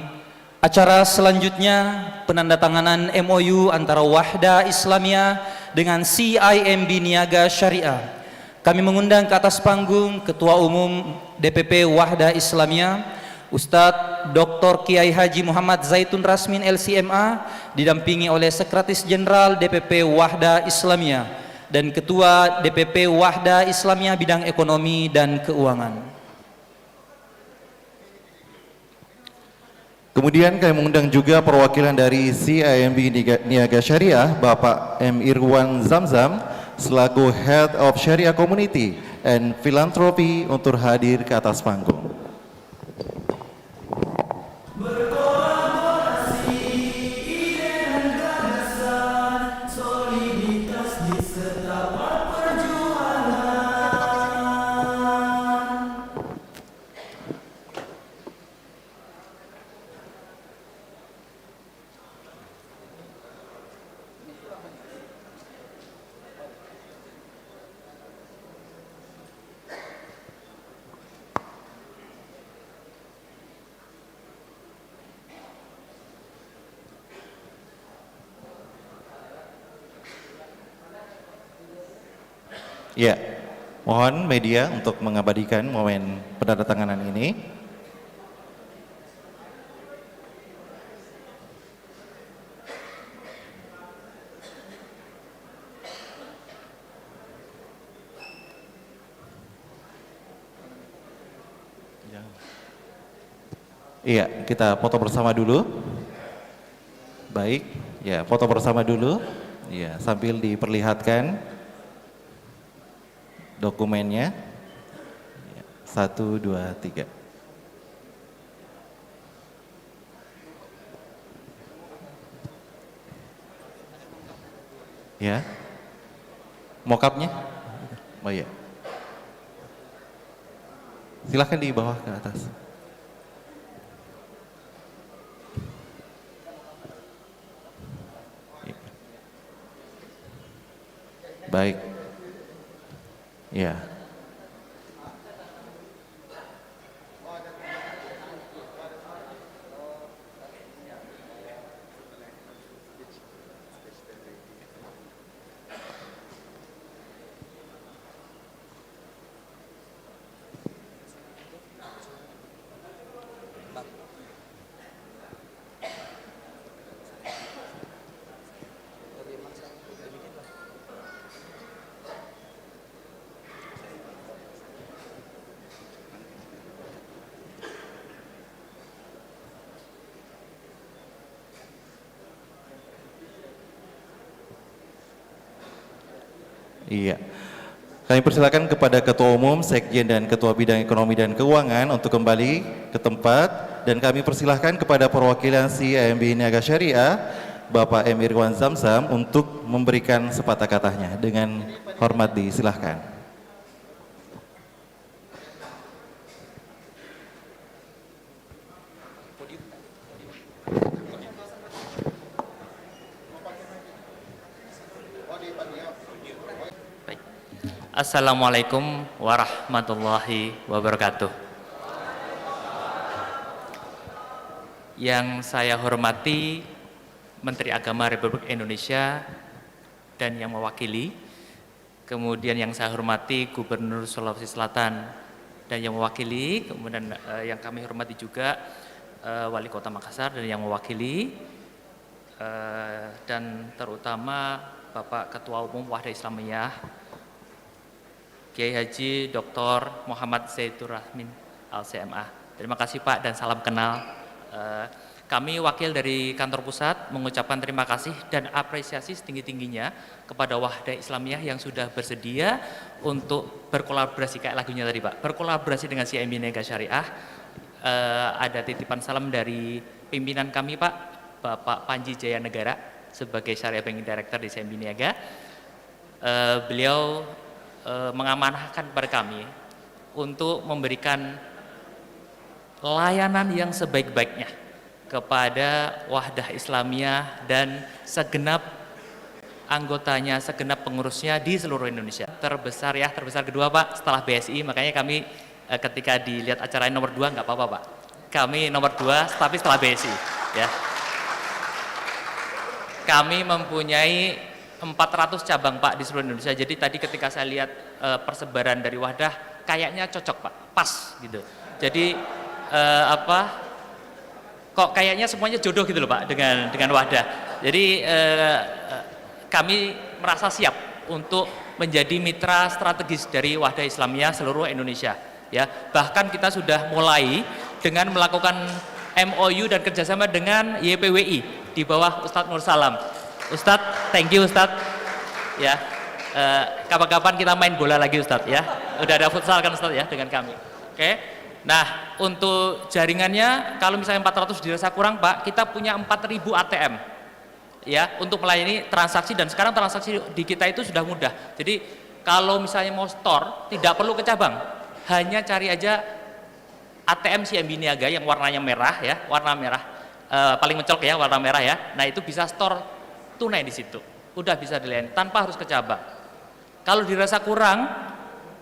acara selanjutnya penandatanganan MOU antara Wahda Islamiyah dengan CIMB Niaga Syariah. Kami mengundang ke atas panggung Ketua Umum DPP Wahda Islamiyah, Ustadz Dr. Kiai Haji Muhammad Zaitun Rasmin LCMA, didampingi oleh Sekretaris Jenderal DPP Wahda Islamiyah dan Ketua DPP Wahda Islamiyah Bidang Ekonomi dan Keuangan. Kemudian kami mengundang juga perwakilan dari CIMB Niaga Syariah, Bapak M. Irwan Zamzam, selaku Head of Syariah Community and Philanthropy untuk hadir ke atas panggung. Berkolaborasi, ide dan gagasan, soliditas diserta perjuangan. Ya, mohon media untuk mengabadikan momen penandatanganan ini. Iya, kita foto bersama dulu. Baik, ya foto bersama dulu. Ya, sambil diperlihatkan dokumennya. 1, 2, 3. Ya. Mockup-nya? Oh iya. Silahkan di bawah ke atas. Baik. Ya. Iya. Kami persilakan kepada Ketua Umum, Sekjen dan Ketua Bidang Ekonomi dan Keuangan untuk kembali ke tempat, dan kami persilahkan kepada perwakilan CIMB Niaga Syariah, Bapak M. Irwan Zamzam, untuk memberikan sepatah katanya. Dengan hormat disilahkan. Assalamualaikum warahmatullahi wabarakatuh. Yang saya hormati Menteri Agama Republik Indonesia dan yang mewakili, kemudian yang saya hormati Gubernur Sulawesi Selatan dan yang mewakili, kemudian yang kami hormati juga Wali Kota Makassar dan yang mewakili, dan terutama Bapak Ketua Umum Wahda Islamiyah Kiai Haji Dr. Muhammad Zaidur Rahmin Al-CMA. Terima kasih Pak dan salam kenal. Kami wakil dari kantor pusat mengucapkan terima kasih dan apresiasi setinggi-tingginya kepada Wahda Islamiyah yang sudah bersedia untuk berkolaborasi, kayak lagunya tadi Pak, berkolaborasi dengan CIMB Niaga Syariah. Ada titipan salam dari pimpinan kami Pak, Bapak Panji Jaya Negara sebagai Syariah Banking Director di CIMB Niaga. Beliau mengamanahkan kepada kami untuk memberikan layanan yang sebaik-baiknya kepada Wahdah Islamiyah dan segenap anggotanya, segenap pengurusnya di seluruh Indonesia. Terbesar ya, terbesar kedua Pak setelah BSI, makanya kami ketika dilihat acara nomor 2 nggak apa-apa Pak. Kami nomor 2 tapi setelah BSI ya. Kami mempunyai 400 cabang Pak di seluruh Indonesia. Jadi tadi ketika saya lihat persebaran dari Wahdah kayaknya cocok Pak, pas gitu. Jadi kok kayaknya semuanya jodoh gitu loh Pak dengan Wahdah. Jadi kami merasa siap untuk menjadi mitra strategis dari Wahdah Islamiyah seluruh Indonesia. Ya, bahkan kita sudah mulai dengan melakukan MOU dan kerjasama dengan YPWI di bawah Ustadz Nur Salam. Ustadz, thank you Ustadz. Ya, kapan-kapan kita main bola lagi Ustadz ya. Udah ada futsal kan Ustadz ya dengan kami. Oke. Nah, untuk jaringannya kalau misalnya 400 dirasa kurang Pak, kita punya 4000 ATM. Ya, untuk melayani transaksi, dan sekarang transaksi di kita itu sudah mudah. Jadi kalau misalnya mau store tidak perlu ke cabang. Hanya cari aja ATM CIMB Niaga yang warnanya merah ya, warna merah. Paling mencolok ya warna merah ya. Nah, itu bisa store tunai di situ, udah bisa dilayani tanpa harus ke cabang. Kalau dirasa kurang,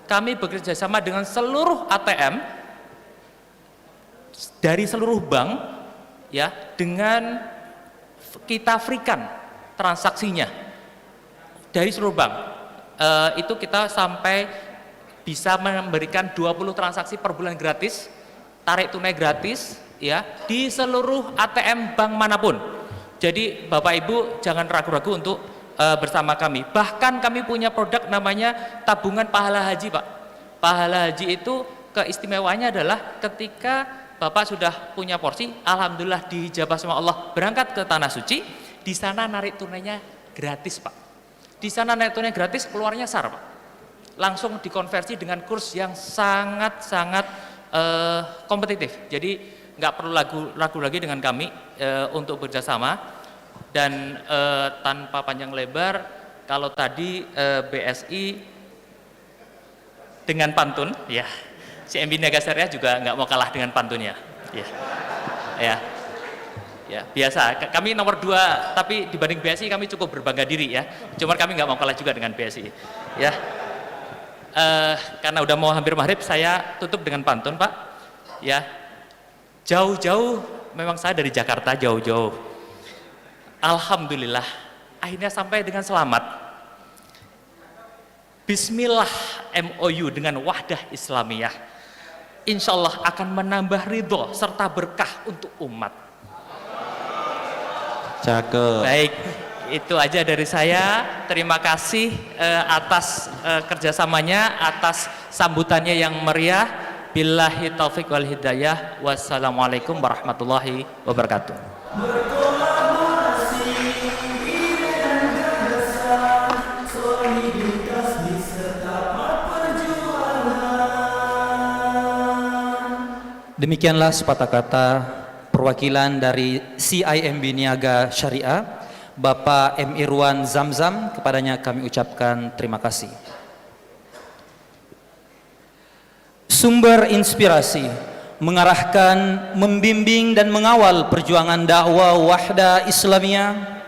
kami bekerja sama dengan seluruh ATM dari seluruh bank, ya, dengan kita freekan transaksinya dari seluruh bank. Itu kita sampai bisa memberikan 20 transaksi per bulan gratis, tarik tunai gratis, ya, di seluruh ATM bank manapun. Jadi Bapak Ibu jangan ragu-ragu untuk bersama kami. Bahkan kami punya produk namanya tabungan pahala haji Pak. Pahala haji itu keistimewaannya adalah ketika Bapak sudah punya porsi, alhamdulillah dijabah sama Allah, berangkat ke Tanah Suci, di sana narik tunainya gratis Pak. Di sana narik tunai gratis, keluarnya SAR Pak. Langsung dikonversi dengan kurs yang sangat-sangat kompetitif. Jadi nggak perlu ragu lagi dengan kami untuk bekerjasama. Dan tanpa panjang lebar, kalau tadi BSI dengan pantun, ya, CIMB Niaga Syariah juga nggak mau kalah dengan pantunnya, ya, ya, Ya, biasa. Kami nomor 2, tapi dibanding BSI kami cukup berbangga diri ya. Cuma kami nggak mau kalah juga dengan BSI. Ya, karena udah mau hampir maghrib, saya tutup dengan pantun, Pak. Ya, jauh-jauh, memang saya dari Jakarta jauh-jauh. Alhamdulillah, akhirnya sampai dengan selamat. Bismillah MOU dengan Wahdah Islamiyah. Insya Allah akan menambah ridho serta berkah untuk umat. Cakep. Baik, itu aja dari saya. Terima kasih atas kerjasamanya, atas sambutannya yang meriah. Billahi taufik wal hidayah. Wassalamualaikum warahmatullahi wabarakatuh. Berkolaborasi, ide dan gagasan, soliditas diserta perjuangan. Demikianlah sepatah kata perwakilan dari CIMB Niaga Syariah, Bapak M. Irwan Zamzam, kepadanya kami ucapkan terima kasih. Sumber inspirasi, mengarahkan, membimbing dan mengawal perjuangan dakwah Wahdah Islamiyah.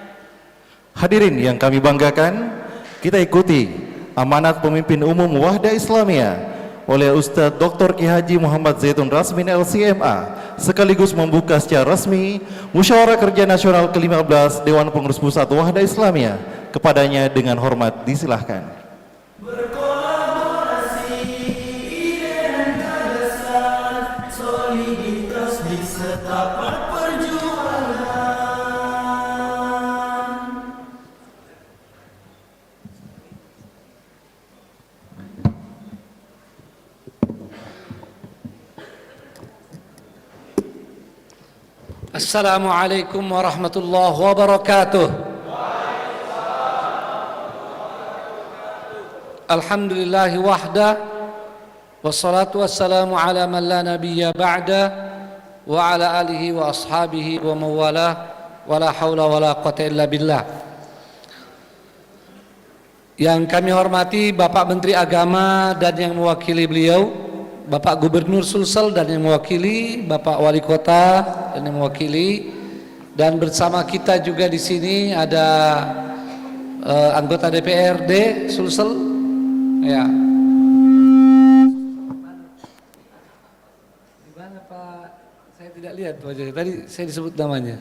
Hadirin yang kami banggakan, kita ikuti amanat pemimpin umum Wahdah Islamiyah oleh Ustadz Dr. Ki Haji Muhammad Zaitun Rasmin LCMA, sekaligus membuka secara resmi Musyawarah Kerja Nasional ke-15 Dewan Pengurus Pusat Wahdah Islamiyah. Kepadanya dengan hormat disilahkan. Berkolaborasi, ide dan gagasan, soliditas diserta perjuangan. Assalamualaikum warahmatullahi wabarakatuh. Alhamdulillahi wahda, wassalatu wassalamu ala man la nabiyya ba'da, wa ala alihi wa ashabihi wa mawala, wa la hawla wa la quwata illa billah. Yang kami hormati Bapak Menteri Agama dan yang mewakili beliau, Bapak Gubernur Sulsel dan yang mewakili, Bapak Wali Kota dan yang mewakili, dan bersama kita juga di sini ada anggota DPRD Sulsel, ya. Di mana Pak? Saya tidak lihat wajahnya. Tadi saya disebut namanya.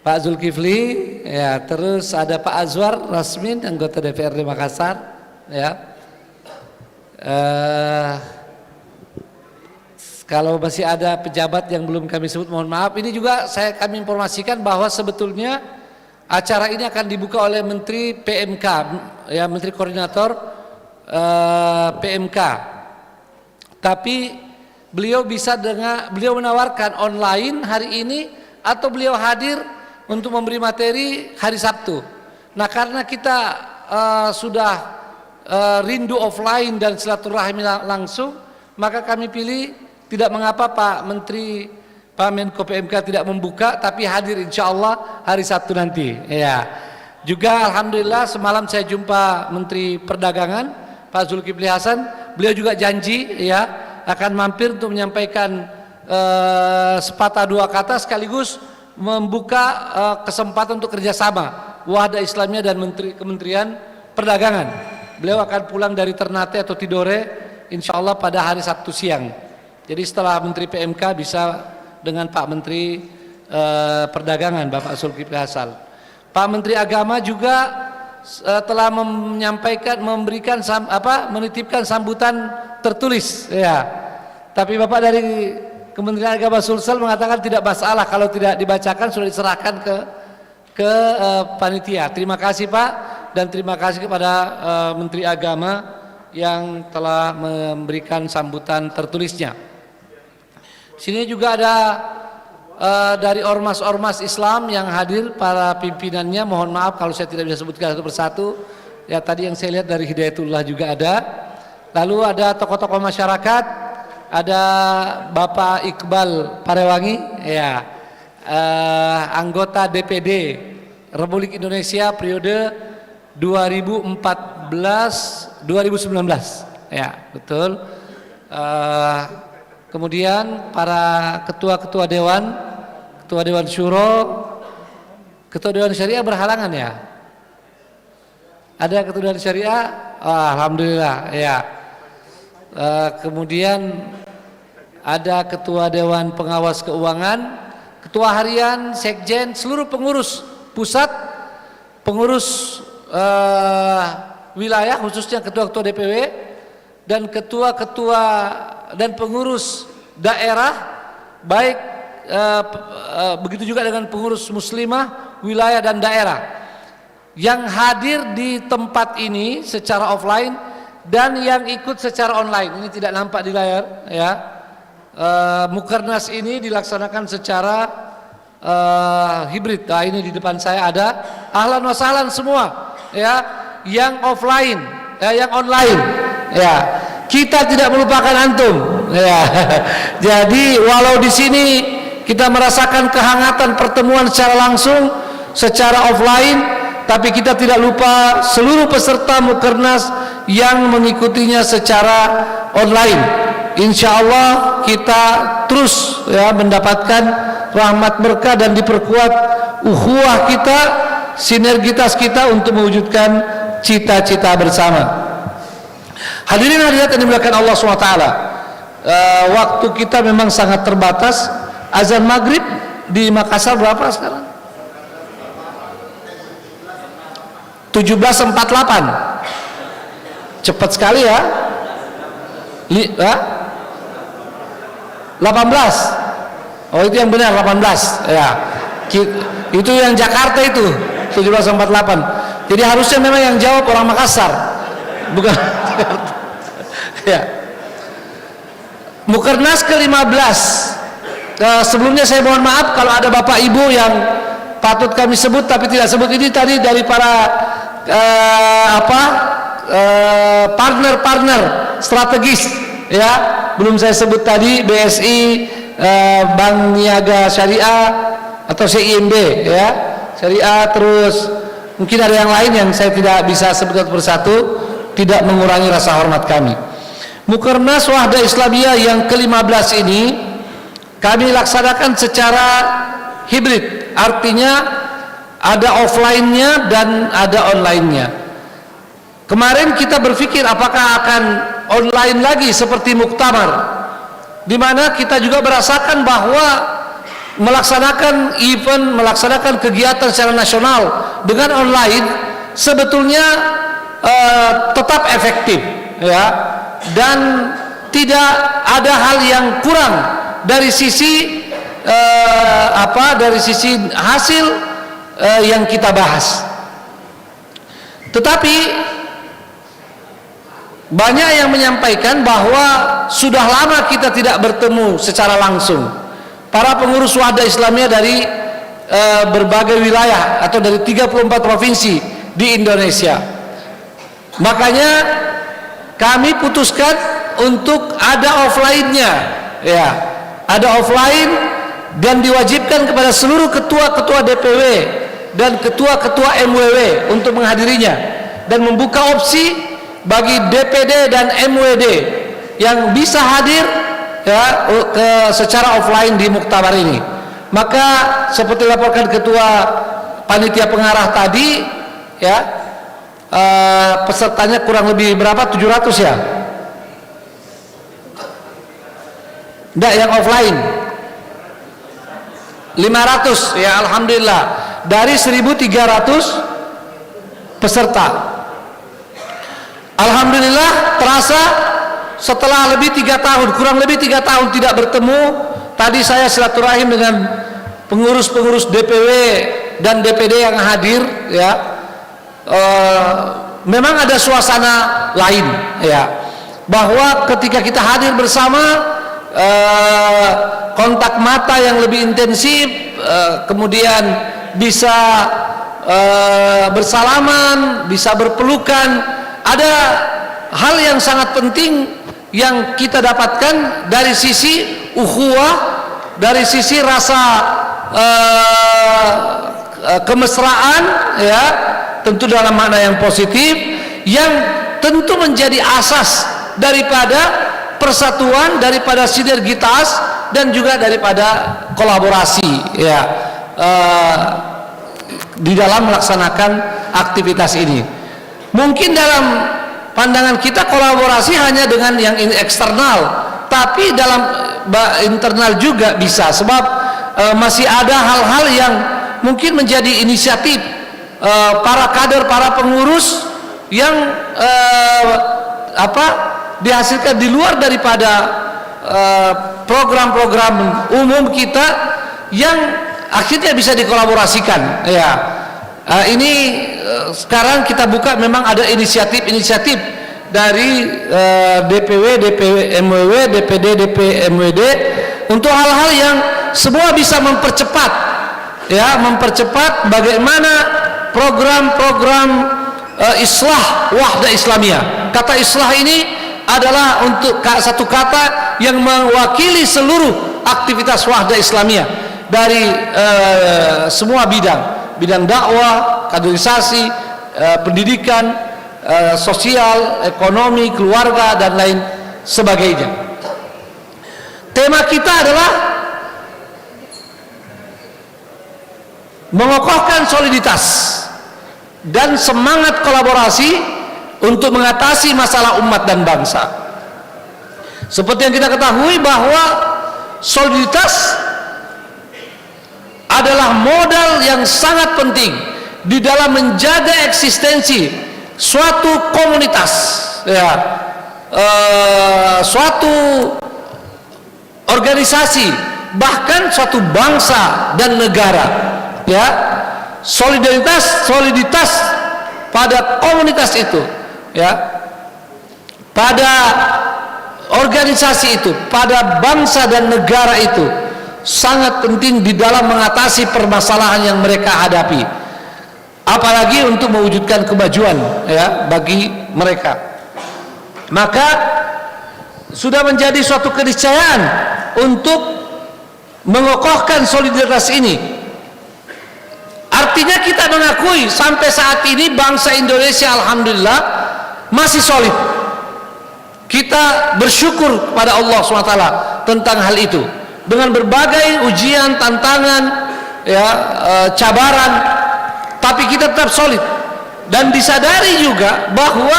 Pak Zulkifli, ya. Terus ada Pak Azwar Rasmin, anggota DPRD Makassar, ya. Kalau masih ada pejabat yang belum kami sebut, mohon maaf. Ini juga kami informasikan bahwa sebetulnya acara ini akan dibuka oleh Menteri PMK, ya, Menteri Koordinator PMK. Tapi beliau beliau menawarkan online hari ini atau beliau hadir untuk memberi materi hari Sabtu. Nah, karena kita sudah rindu offline dan silaturahmi langsung, maka kami pilih tidak mengapa Pak Menteri, Pak Menko PMK tidak membuka, tapi hadir insya Allah hari Sabtu nanti. Ya. Juga alhamdulillah semalam saya jumpa Menteri Perdagangan Pak Zulkifli Hasan, beliau juga janji ya akan mampir untuk menyampaikan sepatah dua kata sekaligus membuka kesempatan untuk kerjasama Wahdah Islamiyah dan Kementerian Perdagangan. Beliau akan pulang dari Ternate atau Tidore insya Allah pada hari Sabtu siang. Jadi setelah Menteri PMK bisa dengan Pak Menteri Perdagangan Bapak Zulkifli Hasan. Pak Menteri Agama juga telah menitipkan sambutan tertulis, ya. Tapi Bapak dari Kementerian Agama Sulsel mengatakan tidak masalah kalau tidak dibacakan, sudah diserahkan ke panitia. Terima kasih Pak, dan terima kasih kepada Menteri Agama yang telah memberikan sambutan tertulisnya. Sini juga ada dari ormas-ormas Islam yang hadir, para pimpinannya. Mohon maaf kalau saya tidak bisa sebutkan satu persatu. Ya, tadi yang saya lihat dari Hidayatullah juga ada. Lalu ada tokoh-tokoh masyarakat, ada Bapak Iqbal Parewangi, ya, anggota DPD Republik Indonesia periode 2014-2019, ya, betul. Kemudian para ketua-ketua dewan Ketua Dewan Syuro, Ketua Dewan Syariah berhalangan ya? Ada Ketua Dewan Syariah? Oh, alhamdulillah ya. Kemudian ada Ketua Dewan Pengawas Keuangan, Ketua Harian, Sekjen, seluruh pengurus pusat, pengurus wilayah khususnya ketua-ketua DPW dan ketua-ketua dan pengurus daerah, baik begitu juga dengan pengurus muslimah wilayah dan daerah yang hadir di tempat ini secara offline dan yang ikut secara online. Ini tidak nampak di layar ya. Mukernas ini dilaksanakan secara hibrid. Nah, ini di depan saya ada. Ahlan wa sahlan semua ya, yang offline yang online ya. Kita tidak melupakan antum ya. Jadi walau di sini kita merasakan kehangatan pertemuan secara langsung, secara offline, tapi kita tidak lupa seluruh peserta Mukernas yang mengikutinya secara online. Insya Allah kita terus ya mendapatkan rahmat berkah dan diperkuat ukhuwah kita, sinergitas kita untuk mewujudkan cita-cita bersama. Hadirin hadirat yang dimuliakan Allah SWT, waktu kita memang sangat terbatas. Azan maghrib di Makassar berapa sekarang? 17.48. Cepat sekali ya. 18. Oh, itu yang benar 18 ya. Itu yang Jakarta itu 17.48. Jadi harusnya memang yang jawab orang Makassar, bukan ya. Mukernas ke-15. Sebelumnya saya mohon maaf kalau ada Bapak Ibu yang patut kami sebut tapi tidak sebut. Ini tadi dari para partner-partner strategis ya, belum saya sebut tadi, BSI, Bank Niaga Syariah atau CIMB ya, Syariah, terus mungkin ada yang lain yang saya tidak bisa sebut satu persatu, tidak mengurangi rasa hormat kami. Mukernas Wahda Islamiyah yang ke-15 ini kami laksanakan secara hibrid, artinya ada offline-nya dan ada online-nya. Kemarin kita berpikir apakah akan online lagi seperti muktamar, di mana kita juga merasakan bahwa melaksanakan event, melaksanakan kegiatan secara nasional dengan online sebetulnya tetap efektif ya, dan tidak ada hal yang kurang dari sisi dari sisi hasil yang kita bahas. Tetapi banyak yang menyampaikan bahwa sudah lama kita tidak bertemu secara langsung, para pengurus Wahda Islamiyah dari berbagai wilayah atau dari 34 provinsi di Indonesia. Makanya kami putuskan untuk ada offline-nya ya, ada offline dan diwajibkan kepada seluruh ketua-ketua DPW dan ketua-ketua MWW untuk menghadirinya, dan membuka opsi bagi DPD dan MWD yang bisa hadir ya secara offline di muktamar ini. Maka seperti dilaporkan ketua panitia pengarah tadi ya, pesertanya kurang lebih berapa, 700 ya? Enggak, yang offline 500 ya, alhamdulillah, dari 1.300 peserta. Alhamdulillah, terasa setelah lebih 3 tahun, kurang lebih 3 tahun tidak bertemu. Tadi saya silaturahim dengan pengurus-pengurus DPW dan DPD yang hadir ya, memang ada suasana lain ya, bahwa ketika kita hadir bersama, kontak mata yang lebih intensif, kemudian bisa bersalaman, bisa berpelukan. Ada hal yang sangat penting yang kita dapatkan dari sisi ukhuwah, dari sisi rasa kemesraan ya, tentu dalam makna yang positif, yang tentu menjadi asas daripada persatuan, daripada sinergitas dan juga daripada kolaborasi ya di dalam melaksanakan aktivitas ini. Mungkin dalam pandangan kita kolaborasi hanya dengan yang eksternal, tapi dalam internal juga bisa, sebab masih ada hal-hal yang mungkin menjadi inisiatif para kader, para pengurus yang dihasilkan di luar daripada program-program umum kita yang akhirnya bisa dikolaborasikan ya. Ini sekarang kita buka, memang ada inisiatif-inisiatif dari DPW, DPMWW, DPD, DPMWD untuk hal-hal yang semua bisa mempercepat ya, mempercepat bagaimana program-program islah wahda Islamiyah. Kata islah ini adalah untuk satu kata yang mewakili seluruh aktivitas wahda Islamiyah dari semua bidang dakwah, kaderisasi, pendidikan, sosial, ekonomi, keluarga, dan lain sebagainya. Tema kita adalah mengokohkan soliditas dan semangat kolaborasi untuk mengatasi masalah umat dan bangsa. Seperti yang kita ketahui bahwa soliditas adalah modal yang sangat penting di dalam menjaga eksistensi suatu komunitas ya, suatu organisasi, bahkan suatu bangsa dan negara ya. Soliditas pada komunitas itu ya, pada organisasi itu, pada bangsa dan negara itu sangat penting di dalam mengatasi permasalahan yang mereka hadapi, apalagi untuk mewujudkan kemajuan ya bagi mereka. Maka sudah menjadi suatu keniscayaan untuk mengokohkan solidaritas ini. Artinya kita mengakui sampai saat ini bangsa Indonesia alhamdulillah masih solid. Kita bersyukur kepada Allah SWT tentang hal itu. Dengan berbagai ujian, tantangan, ya, cabaran, tapi kita tetap solid. Dan disadari juga bahwa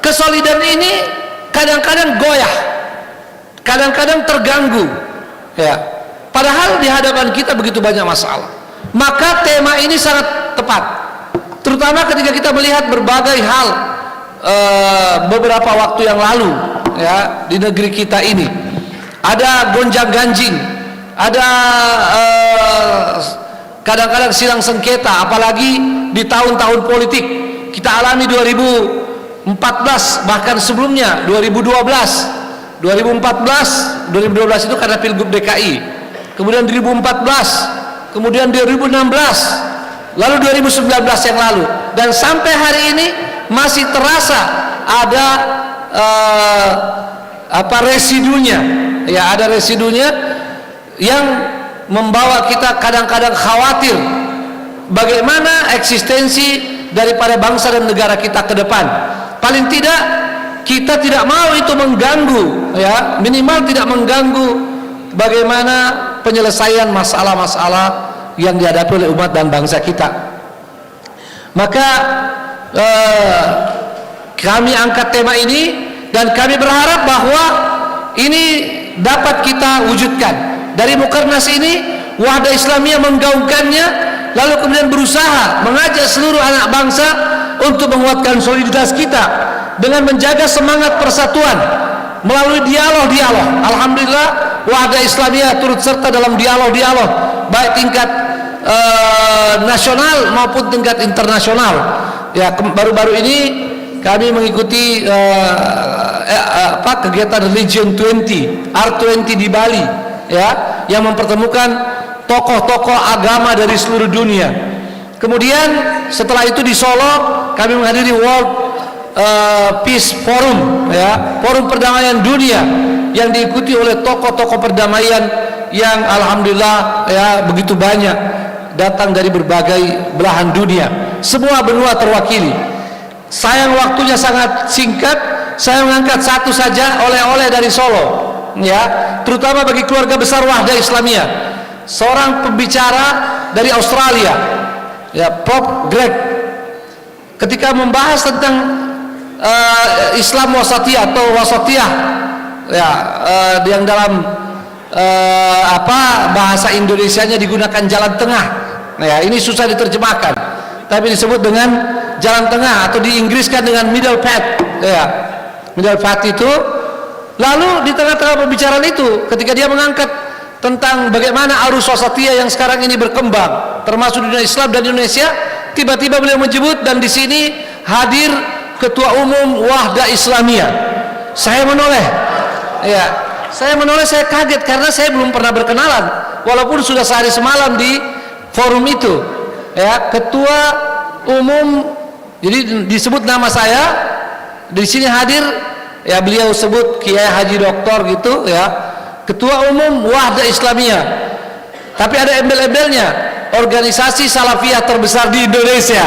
kesolidan ini kadang-kadang goyah, kadang-kadang terganggu, ya. Padahal di hadapan kita begitu banyak masalah. Maka tema ini sangat tepat, terutama ketika kita melihat berbagai hal beberapa waktu yang lalu, ya, di negeri kita ini. Ada gonjang-ganjing, ada kadang-kadang silang sengketa, apalagi di tahun-tahun politik. Kita alami 2014, bahkan sebelumnya 2012 itu karena Pilgub DKI, kemudian 2014, kemudian 2016, lalu 2019 yang lalu, dan sampai hari ini masih terasa ada residunya, ya, ada residunya yang membawa kita kadang-kadang khawatir bagaimana eksistensi daripada bangsa dan negara kita ke depan. Paling tidak kita tidak mau itu mengganggu, ya, minimal tidak mengganggu bagaimana penyelesaian masalah-masalah yang dihadapi oleh umat dan bangsa kita. Maka kami angkat tema ini dan kami berharap bahwa ini dapat kita wujudkan. Dari Mukernas ini Wahda Islamiyah menggaungkannya, lalu kemudian berusaha mengajak seluruh anak bangsa untuk menguatkan soliditas kita dengan menjaga semangat persatuan melalui dialog-dialog. Alhamdulillah Wahda Islamiyah turut serta dalam dialog-dialog baik tingkat nasional maupun tingkat internasional. Ya, baru-baru ini kami mengikuti kegiatan Religion 20 R20 di Bali, ya, yang mempertemukan tokoh-tokoh agama dari seluruh dunia. Kemudian setelah itu di Solo kami menghadiri World Peace Forum, ya, forum perdamaian dunia yang diikuti oleh tokoh-tokoh perdamaian yang alhamdulillah, ya, begitu banyak datang dari berbagai belahan dunia. Semua benua terwakili. Sayang waktunya sangat singkat, saya mengangkat satu saja oleh-oleh dari Solo, ya, terutama bagi keluarga besar Wahdah Islamiyah. Seorang pembicara dari Australia, ya, Prof. Greg, ketika membahas tentang Islam wasatiyah atau wasatiyah, ya, yang dalam bahasa Indonesianya digunakan jalan tengah. Nah, ya, ini susah diterjemahkan, tapi disebut dengan jalan tengah atau diinggriskan dengan middle path, ya, middle path itu. Lalu di tengah-tengah pembicaraan itu, ketika dia mengangkat tentang bagaimana arus wasatiyah yang sekarang ini berkembang, termasuk di dunia Islam dan Indonesia, tiba-tiba beliau menyebut, dan di sini hadir Ketua Umum Wahdah Islamiyah. Saya menoleh, ya, saya kaget karena saya belum pernah berkenalan, walaupun sudah sehari semalam di forum itu, ya, Ketua Umum, jadi disebut nama saya, di sini hadir, ya, beliau sebut Kiai Haji Doktor gitu, ya, Ketua Umum Wahdah Islamiyah, tapi ada embel-embelnya, organisasi salafiyah terbesar di Indonesia.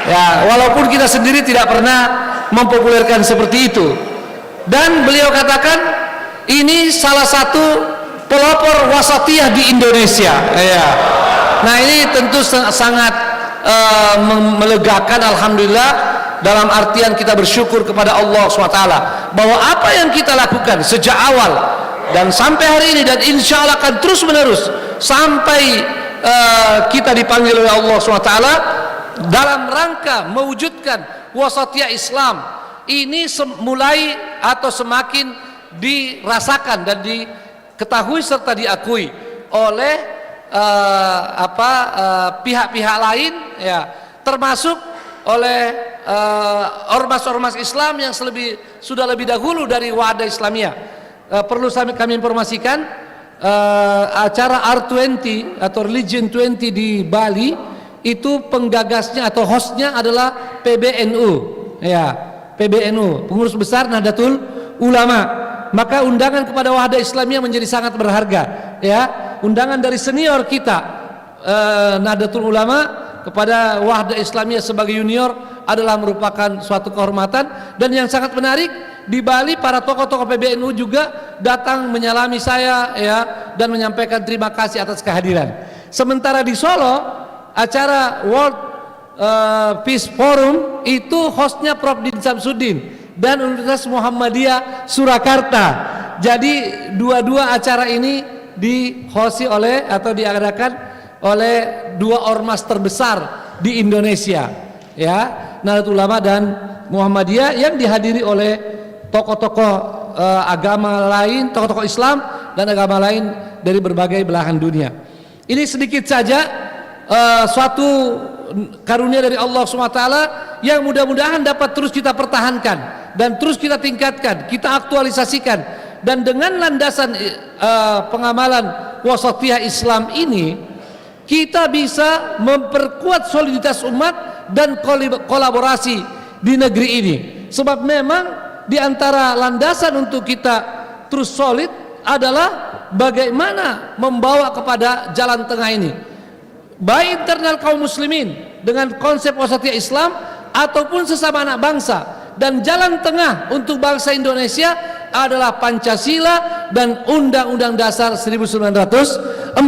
Ya, walaupun kita sendiri tidak pernah mempopulerkan seperti itu. Dan beliau katakan ini salah satu pelopor wasatiyah di Indonesia. Ya. Nah, ini tentu sangat melegakan, alhamdulillah, dalam artian kita bersyukur kepada Allah SWT bahwa apa yang kita lakukan sejak awal dan sampai hari ini, dan insya Allah akan terus menerus sampai kita dipanggil oleh Allah SWT dalam rangka mewujudkan wasatiyah Islam ini mulai atau semakin dirasakan dan diketahui serta diakui oleh pihak-pihak lain, ya, termasuk oleh ormas-ormas Islam yang sudah lebih dahulu dari Wahdah Islamiyah. Perlu kami informasikan, acara R20 atau Religion 20 di Bali itu penggagasnya atau hostnya adalah PBNU, ya, PBNU, Pengurus Besar Nahdlatul Ulama. Maka undangan kepada Wahdah Islamiyah menjadi sangat berharga, ya, undangan dari senior kita Nahdlatul Ulama kepada Wahdah Islamiyah sebagai junior adalah merupakan suatu kehormatan. Dan yang sangat menarik, di Bali para tokoh-tokoh PBNU juga datang menyalami saya, ya, dan menyampaikan terima kasih atas kehadiran. Sementara di Solo, acara World Peace Forum itu hostnya Prof. Din Samsudin dan Universitas Muhammadiyah Surakarta. Jadi dua-dua acara ini dihosti oleh atau diadakan oleh dua ormas terbesar di Indonesia, ya, Nahdlatul Ulama dan Muhammadiyah, yang dihadiri oleh tokoh-tokoh agama lain, tokoh-tokoh Islam dan agama lain dari berbagai belahan dunia. Ini sedikit saja suatu karunia dari Allah SWT yang mudah-mudahan dapat terus kita pertahankan dan terus kita tingkatkan, kita aktualisasikan. Dan dengan landasan pengamalan wasatiyah Islam ini, kita bisa memperkuat soliditas umat dan kolaborasi di negeri ini. Sebab memang di antara landasan untuk kita terus solid adalah bagaimana membawa kepada jalan tengah ini, baik internal kaum muslimin dengan konsep wasatiyah Islam ataupun sesama anak bangsa. Dan jalan tengah untuk bangsa Indonesia adalah Pancasila dan Undang-Undang Dasar 1945.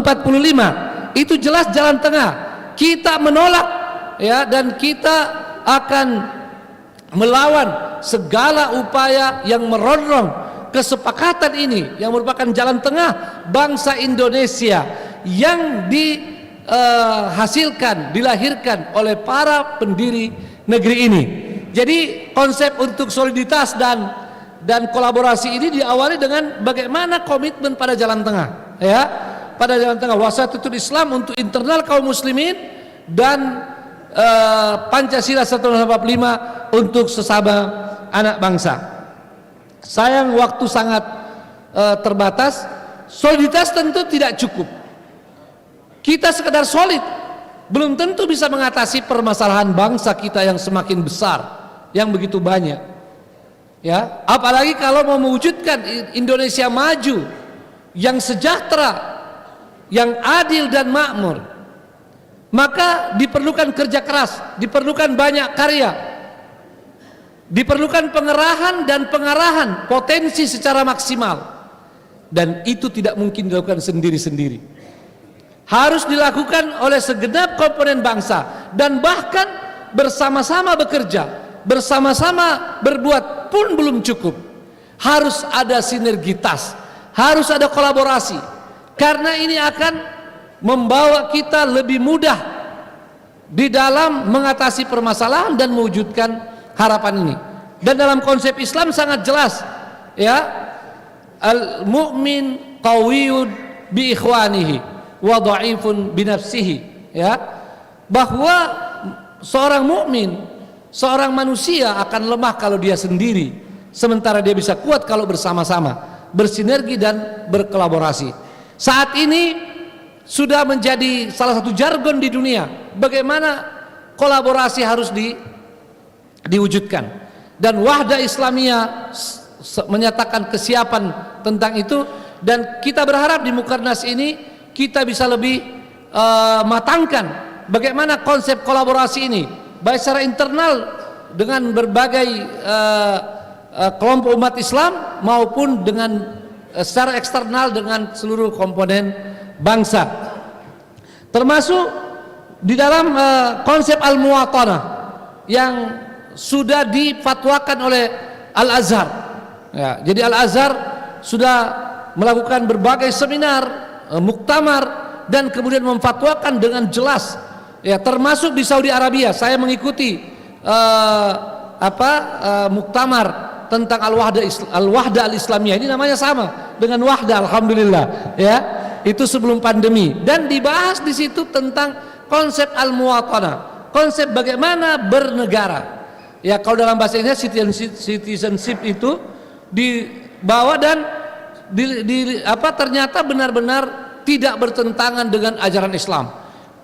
Itu jelas jalan tengah. Kita menolak, ya, dan kita akan melawan segala upaya yang merongrong kesepakatan ini yang merupakan jalan tengah bangsa Indonesia yang dihasilkan, dilahirkan oleh para pendiri negeri ini. Jadi konsep untuk soliditas dan kolaborasi ini diawali dengan bagaimana komitmen pada jalan tengah, ya, pada jalan tengah wasatiyatul Islam untuk internal kaum muslimin dan Pancasila 1945 untuk sesama anak bangsa. Sayang waktu sangat terbatas. Soliditas tentu tidak cukup. Kita sekedar solid belum tentu bisa mengatasi permasalahan bangsa kita yang semakin besar, yang begitu banyak, ya, apalagi kalau mau mewujudkan Indonesia maju yang sejahtera, yang adil dan makmur, maka diperlukan kerja keras, diperlukan banyak karya. Diperlukan pengerahan dan pengarahan potensi secara maksimal. Dan itu tidak mungkin dilakukan sendiri-sendiri. Harus dilakukan oleh segenap komponen bangsa dan bahkan bersama-sama bekerja, bersama-sama berbuat pun belum cukup. Harus ada sinergitas, harus ada kolaborasi. Karena ini akan membawa kita lebih mudah di dalam mengatasi permasalahan dan mewujudkan harapan ini. Dan dalam konsep Islam sangat jelas, ya, al-mu'min qawiyun bi ikhwanihi wa dha'ifun bi nafsihi, ya, bahwa seorang mukmin, seorang manusia akan lemah kalau dia sendiri, sementara dia bisa kuat kalau bersama-sama, bersinergi dan berkolaborasi. Saat ini sudah menjadi salah satu jargon di dunia bagaimana kolaborasi harus diwujudkan, dan Wahda Islamiyah menyatakan kesiapan tentang itu, dan kita berharap di Mukernas ini kita bisa lebih matangkan bagaimana konsep kolaborasi ini, baik secara internal dengan berbagai kelompok umat Islam maupun dengan secara eksternal dengan seluruh komponen bangsa, termasuk di dalam konsep al-muwatanah yang sudah difatwakan oleh Al-Azhar. Ya, jadi Al-Azhar sudah melakukan berbagai seminar, muktamar, dan kemudian memfatwakan dengan jelas, ya, termasuk di Saudi Arabia. Saya mengikuti muktamar tentang Al-Wahda Al-Islamiyah. Ini namanya sama dengan Wahda, alhamdulillah, ya. Itu sebelum pandemi, dan dibahas di situ tentang konsep al-muwatanah, konsep bagaimana bernegara. Ya, kalau dalam bahasa Inggris citizenship itu dibawa dan ternyata benar-benar tidak bertentangan dengan ajaran Islam.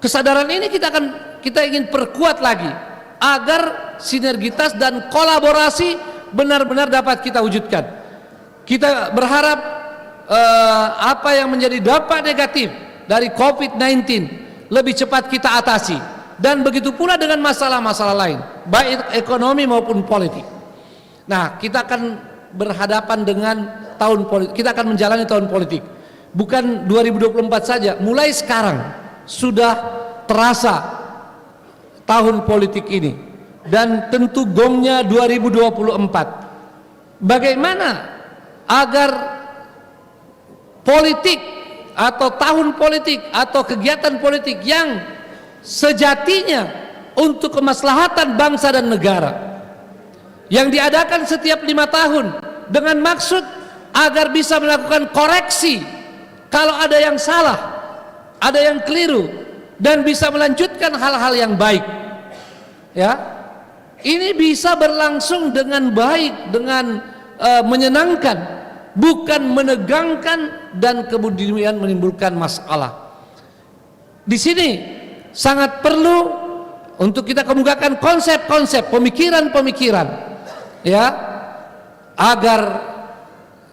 Kesadaran ini kita ingin perkuat lagi agar sinergitas dan kolaborasi benar-benar dapat kita wujudkan. Kita berharap apa yang menjadi dampak negatif dari COVID-19 lebih cepat kita atasi, dan begitu pula dengan masalah-masalah lain, baik ekonomi maupun politik. Nah, kita akan berhadapan dengan tahun politik, kita akan menjalani tahun politik, bukan 2024 saja, mulai sekarang sudah terasa tahun politik ini, dan tentu gongnya 2024. Bagaimana agar politik atau tahun politik atau kegiatan politik yang sejatinya untuk kemaslahatan bangsa dan negara yang diadakan setiap 5 tahun dengan maksud agar bisa melakukan koreksi kalau ada yang salah, ada yang keliru, dan bisa melanjutkan hal-hal yang baik, ya, ini bisa berlangsung dengan baik, dengan menyenangkan, bukan menegangkan dan kemudian menimbulkan masalah. Di sini sangat perlu untuk kita kemukakan konsep-konsep, pemikiran-pemikiran, ya, agar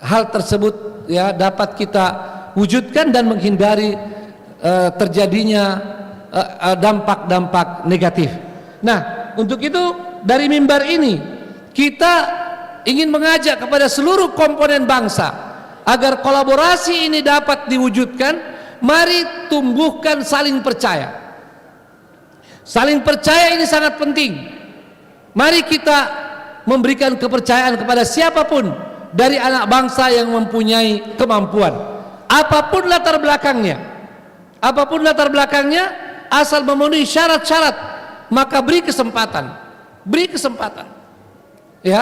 hal tersebut, ya, dapat kita wujudkan dan menghindari terjadinya dampak-dampak negatif. Nah, untuk itu dari mimbar ini kita ingin mengajak kepada seluruh komponen bangsa agar kolaborasi ini dapat diwujudkan. Mari tumbuhkan saling percaya. Saling percaya ini sangat penting. Mari kita memberikan kepercayaan kepada siapapun dari anak bangsa yang mempunyai kemampuan, apapun latar belakangnya, asal memenuhi syarat-syarat, maka beri kesempatan, ya,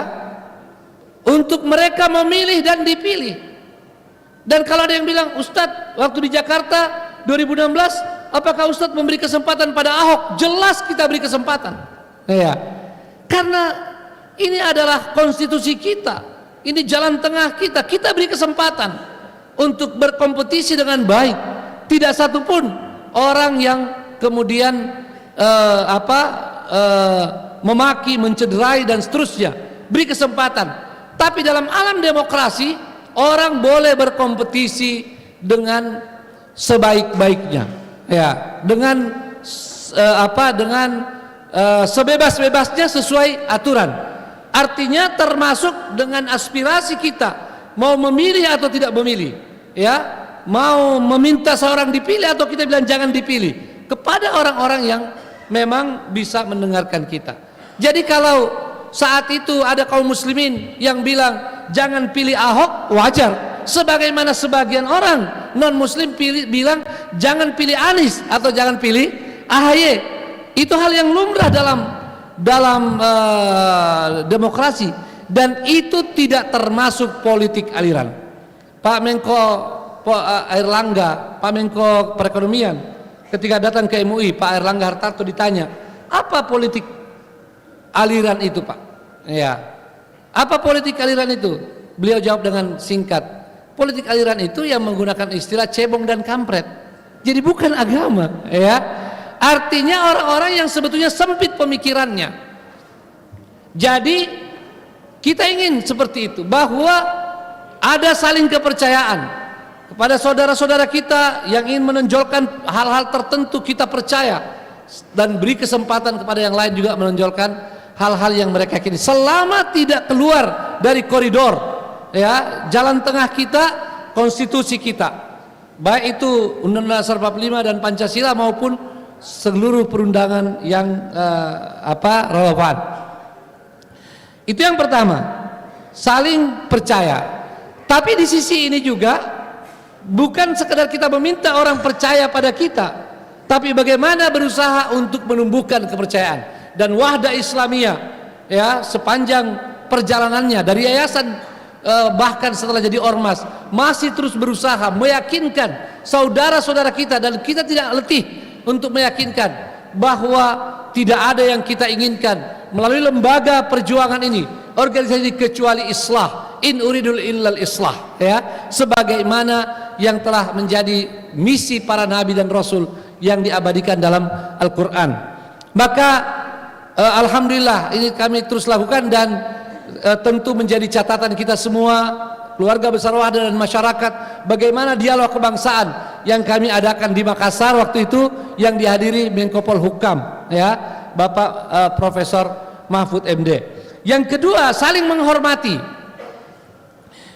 untuk mereka memilih dan dipilih. Dan kalau ada yang bilang, Ustadz, waktu di Jakarta 2016, apakah Ustadz memberi kesempatan pada Ahok? Jelas kita beri kesempatan, ya, karena ini adalah konstitusi kita, ini jalan tengah kita. Kita beri kesempatan untuk berkompetisi dengan baik. Tidak satupun orang yang kemudian memaki, mencederai dan seterusnya. Beri kesempatan. Tapi dalam alam demokrasi, orang boleh berkompetisi dengan sebaik-baiknya, ya, dengan sebebas-bebasnya sesuai aturan. Artinya termasuk dengan aspirasi kita, mau memilih atau tidak memilih, ya, mau meminta seorang dipilih atau kita bilang jangan dipilih, kepada orang-orang yang memang bisa mendengarkan kita. Jadi kalau saat itu ada kaum muslimin yang bilang jangan pilih Ahok, wajar. Sebagaimana sebagian orang non muslim bilang jangan pilih Anies atau jangan pilih AHY. Itu hal yang lumrah dalam demokrasi, dan itu tidak termasuk politik aliran. Pak Menko Airlangga, Pak Menko Perekonomian, ketika datang ke MUI, Pak Airlangga Hartarto ditanya, apa politik aliran itu, Pak? Ya, apa politik aliran itu? Beliau jawab dengan singkat, politik aliran itu yang menggunakan istilah cebong dan kampret. Jadi bukan agama, ya. Artinya orang-orang yang sebetulnya sempit pemikirannya. Jadi kita ingin seperti itu, bahwa ada saling kepercayaan kepada saudara-saudara kita yang ingin menonjolkan hal-hal tertentu, kita percaya dan beri kesempatan kepada yang lain juga menonjolkan hal-hal yang mereka yakini selama tidak keluar dari koridor, ya, jalan tengah kita, konstitusi kita, baik itu Undang-Undang Dasar 45 dan Pancasila maupun seluruh perundangan yang relevan. Itu yang pertama, saling percaya. Tapi di sisi ini juga bukan sekedar kita meminta orang percaya pada kita, tapi bagaimana berusaha untuk menumbuhkan kepercayaan. Dan Wahda Islamiyah, ya, sepanjang perjalanannya dari yayasan bahkan setelah jadi ormas masih terus berusaha meyakinkan saudara-saudara kita, dan kita tidak letih untuk meyakinkan bahwa tidak ada yang kita inginkan melalui lembaga perjuangan ini, organisasi, kecuali islah, in uridul illal islah, ya, sebagaimana yang telah menjadi misi para nabi dan rasul yang diabadikan dalam Al-Quran. Maka alhamdulillah ini kami terus lakukan, dan tentu menjadi catatan kita semua, keluarga besar Wahda dan masyarakat, bagaimana dialog kebangsaan yang kami adakan di Makassar waktu itu, yang dihadiri Menko Polhukam, ya, Bapak Profesor Mahfud MD. Yang kedua, saling menghormati,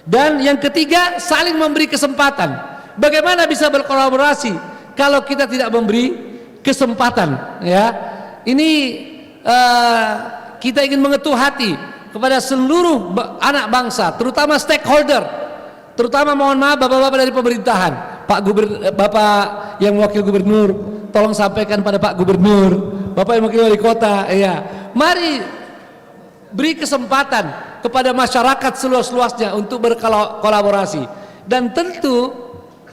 dan yang ketiga, saling memberi kesempatan. Bagaimana bisa berkolaborasi kalau kita tidak memberi kesempatan, ya? Ini kita ingin mengetuk hati kepada seluruh anak bangsa, terutama stakeholder, terutama mohon maaf bapak-bapak dari pemerintahan, Bapak yang wakil gubernur, tolong sampaikan pada Pak Gubernur, Bapak yang wakil wali kota, ya, mari beri kesempatan kepada masyarakat seluas-luasnya untuk berkolaborasi. Dan tentu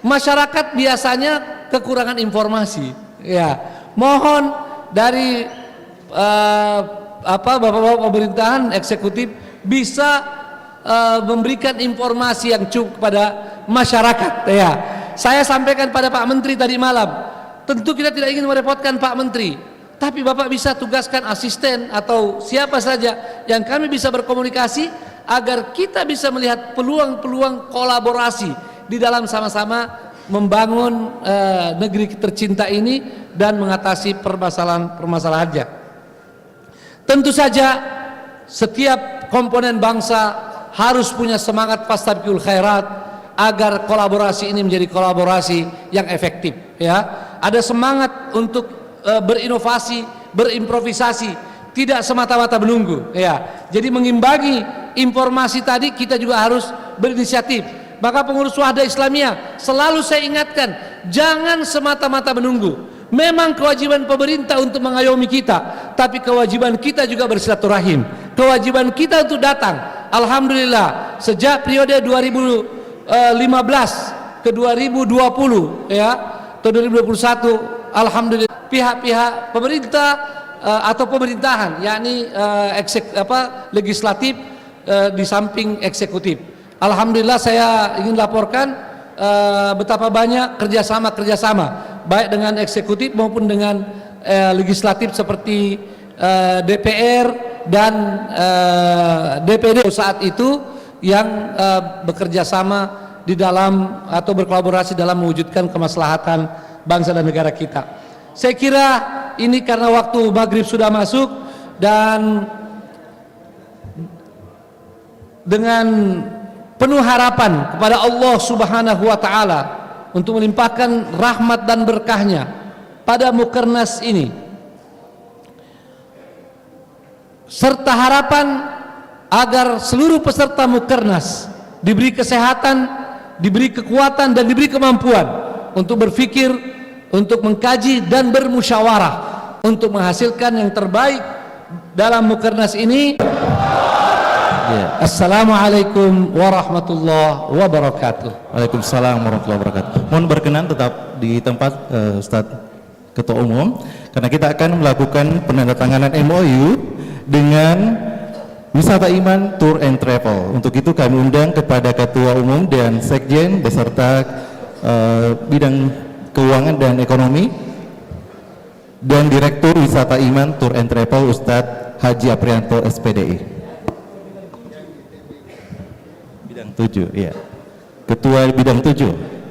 masyarakat biasanya kekurangan informasi, ya, mohon dari bapak-bapak pemerintahan eksekutif bisa memberikan informasi yang cukup kepada masyarakat, ya. Saya sampaikan pada Pak Menteri tadi malam, tentu kita tidak ingin merepotkan Pak Menteri, tapi Bapak bisa tugaskan asisten atau siapa saja yang kami bisa berkomunikasi agar kita bisa melihat peluang-peluang kolaborasi di dalam sama-sama membangun negeri tercinta ini dan mengatasi permasalahan-permasalahannya. Tentu saja setiap komponen bangsa harus punya semangat fastabiqul khairat agar kolaborasi ini menjadi kolaborasi yang efektif, ya. Ada semangat untuk berinovasi, berimprovisasi, tidak semata-mata menunggu, ya. Jadi mengimbangi informasi tadi, kita juga harus berinisiatif. Maka pengurus Wahda Islamiyah selalu saya ingatkan, jangan semata-mata menunggu. Memang kewajiban pemerintah untuk mengayomi kita, tapi kewajiban kita juga bersilaturahim, kewajiban kita untuk datang. Alhamdulillah sejak periode 2015 ke 2020, ya, atau 2021, alhamdulillah pihak-pihak pemerintah atau pemerintahan, yakni legislatif di samping eksekutif, alhamdulillah saya ingin laporkan betapa banyak kerjasama baik dengan eksekutif maupun dengan legislatif seperti DPR dan DPD saat itu yang bekerja sama di dalam atau berkolaborasi dalam mewujudkan kemaslahatan bangsa dan negara kita. Saya kira ini karena waktu maghrib sudah masuk dan dengan penuh harapan kepada Allah Subhanahu wa taala untuk melimpahkan rahmat dan berkahnya pada Mukernas ini, serta harapan agar seluruh peserta Mukernas diberi kesehatan, diberi kekuatan dan diberi kemampuan untuk berpikir, untuk mengkaji dan bermusyawarah untuk menghasilkan yang terbaik dalam Mukernas ini. Assalamualaikum warahmatullahi wabarakatuh. Waalaikumsalam warahmatullahi wabarakatuh. Mohon berkenan tetap di tempat Ustadz Ketua Umum, karena kita akan melakukan penandatanganan MOU dengan Wisata Iman Tour and Travel. Untuk itu kami undang kepada Ketua Umum dan Sekjen beserta bidang keuangan dan ekonomi dan Direktur Wisata Iman Tour and Travel Ustadz Haji Aprianto SPDI. Bidang 7, ya. Ketua bidang 7.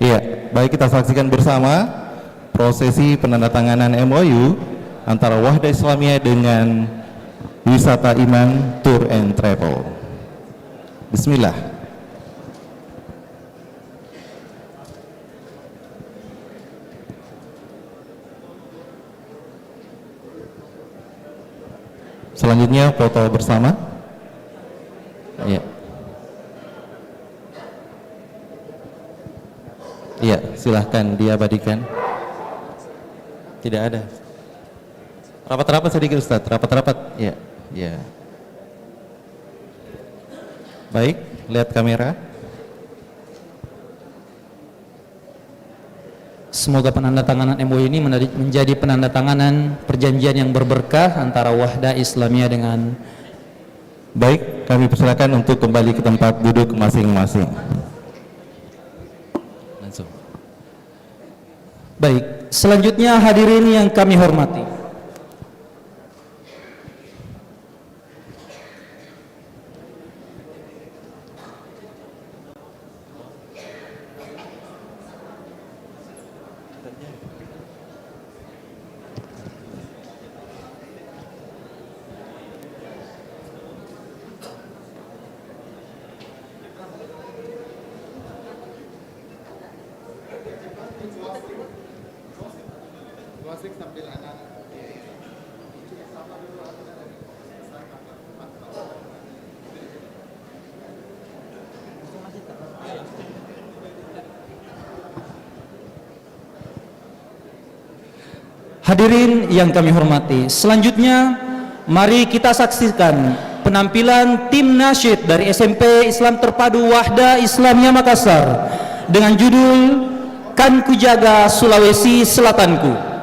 Iya, baik, kita saksikan bersama prosesi penandatanganan MOU antara Wahda Islamiyah dengan Wisata Iman Tour and Travel. Bismillah. Selanjutnya foto bersama. Iya. Iya, silahkan diabadikan. Tidak ada. Rapat-rapat sedikit Ustadz, rapat-rapat. Iya, iya. Baik, lihat kamera. Semoga penandatanganan MOU ini menjadi penandatanganan perjanjian yang berberkah antara Wahda Islamiyah dengan. Baik, kami persilakan untuk kembali ke tempat duduk masing-masing. Langsung. Baik, selanjutnya hadirin yang kami hormati, hadirin yang kami hormati, selanjutnya mari kita saksikan penampilan tim nasyid dari SMP Islam Terpadu Wahda Islamiyah Makassar dengan judul Kan Ku Jaga Sulawesi Selatanku.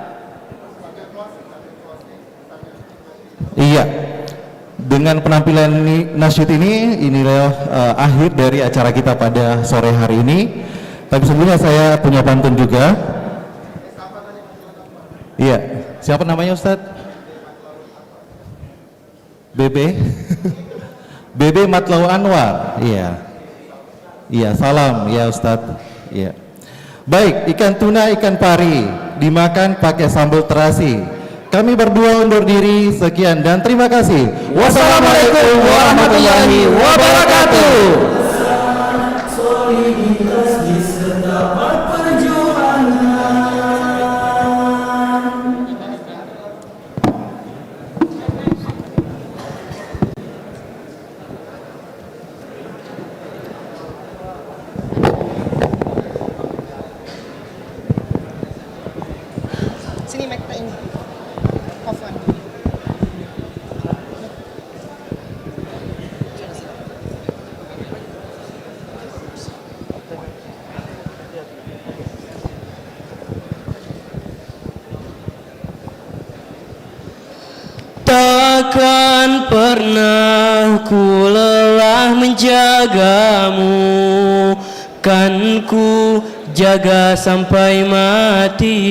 Iya, dengan penampilan nasyid ini, inilah akhir dari acara kita pada sore hari ini. Tapi sebelumnya saya punya pantun juga. Iya, siapa namanya Ustadz? BB BB Matlau Anwar. Iya, iya, salam ya Ustadz. Iya. Baik, ikan tuna, ikan pari dimakan pakai sambal terasi. Kami berdua undur diri, sekian dan terima kasih. Wassalamualaikum warahmatullahi wabarakatuh. Soliditas di setapak perjuangan. Sini mic ini. Off on. Takkan pernah ku lelah menjagamu, kan ku jaga sampai mati.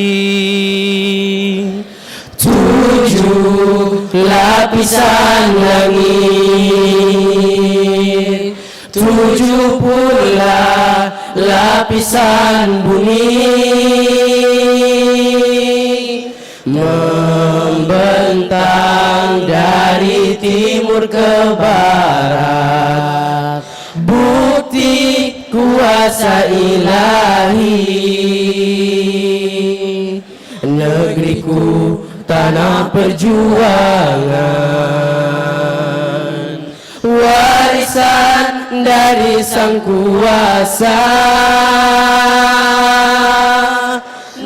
7 lapisan langit, 7 pula lapisan bumi, membentang dari timur ke barat, bukti kuasa ilahi. Negeriku tanah perjuangan, warisan dari sang kuasa.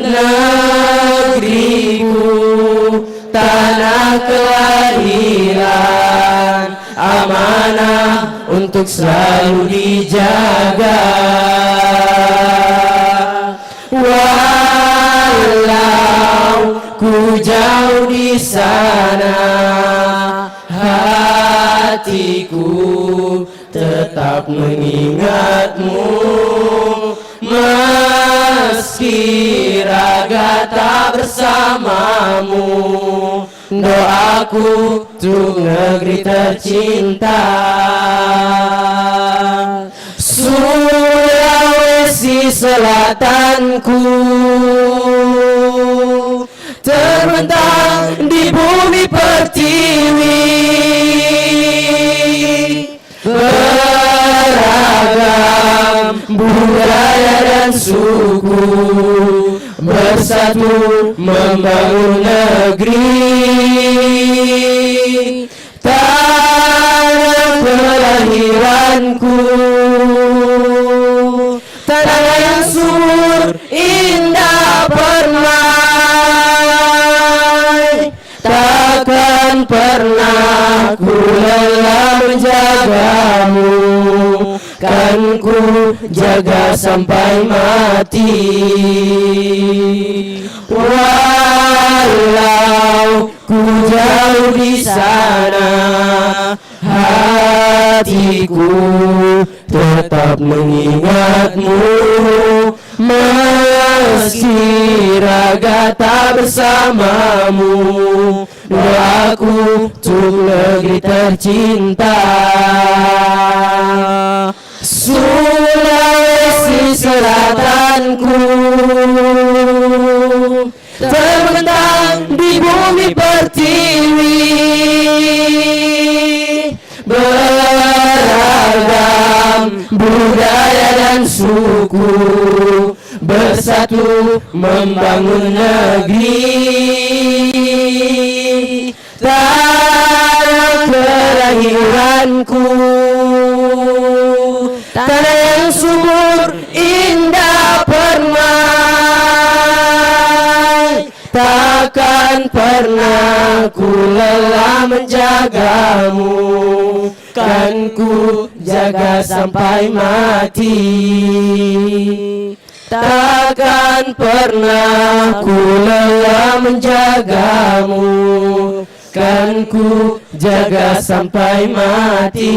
Negeriku tanah kelahiran, amanah untuk selalu dijaga. Walau ku jauh di sana, hatiku tetap mengingatmu. Meski raga tak bersamamu, doaku untuk negeri tercinta. Sulawesi Selatanku terbentang di bumi pertiwi, beragam budaya dan suku, bersatu membangun negeri. Tanah kelahiranku, tanah yang subur indah permai, takkan pernah ku lelah menjagamu, kan ku jaga sampai mati. Walau ku jauh di sana, hatiku tetap mengingatmu. Meski raga tak bersamamu, doaku untuk negeri tercinta. Sulawesi Selatanku terbentang di bumi pertiwi, beragam budaya dan suku, bersatu membangun negeri. Tanah kelahiranku, tanah yang subur indah permai, takkan pernah ku lelah menjagamu, kan ku jaga sampai mati. Takkan pernah ku lelah menjagamu, kan ku jaga sampai mati.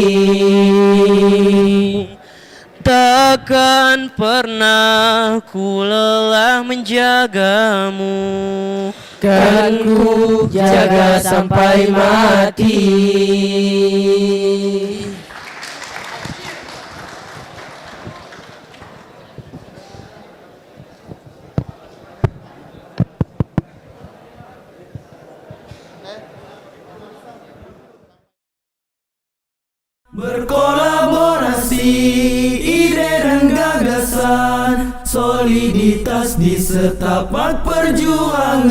Takkan pernah ku lelah menjagamu, kan ku jaga sampai mati. Berkolaborasi ide dan gagasan, soliditas di setapak perjuangan.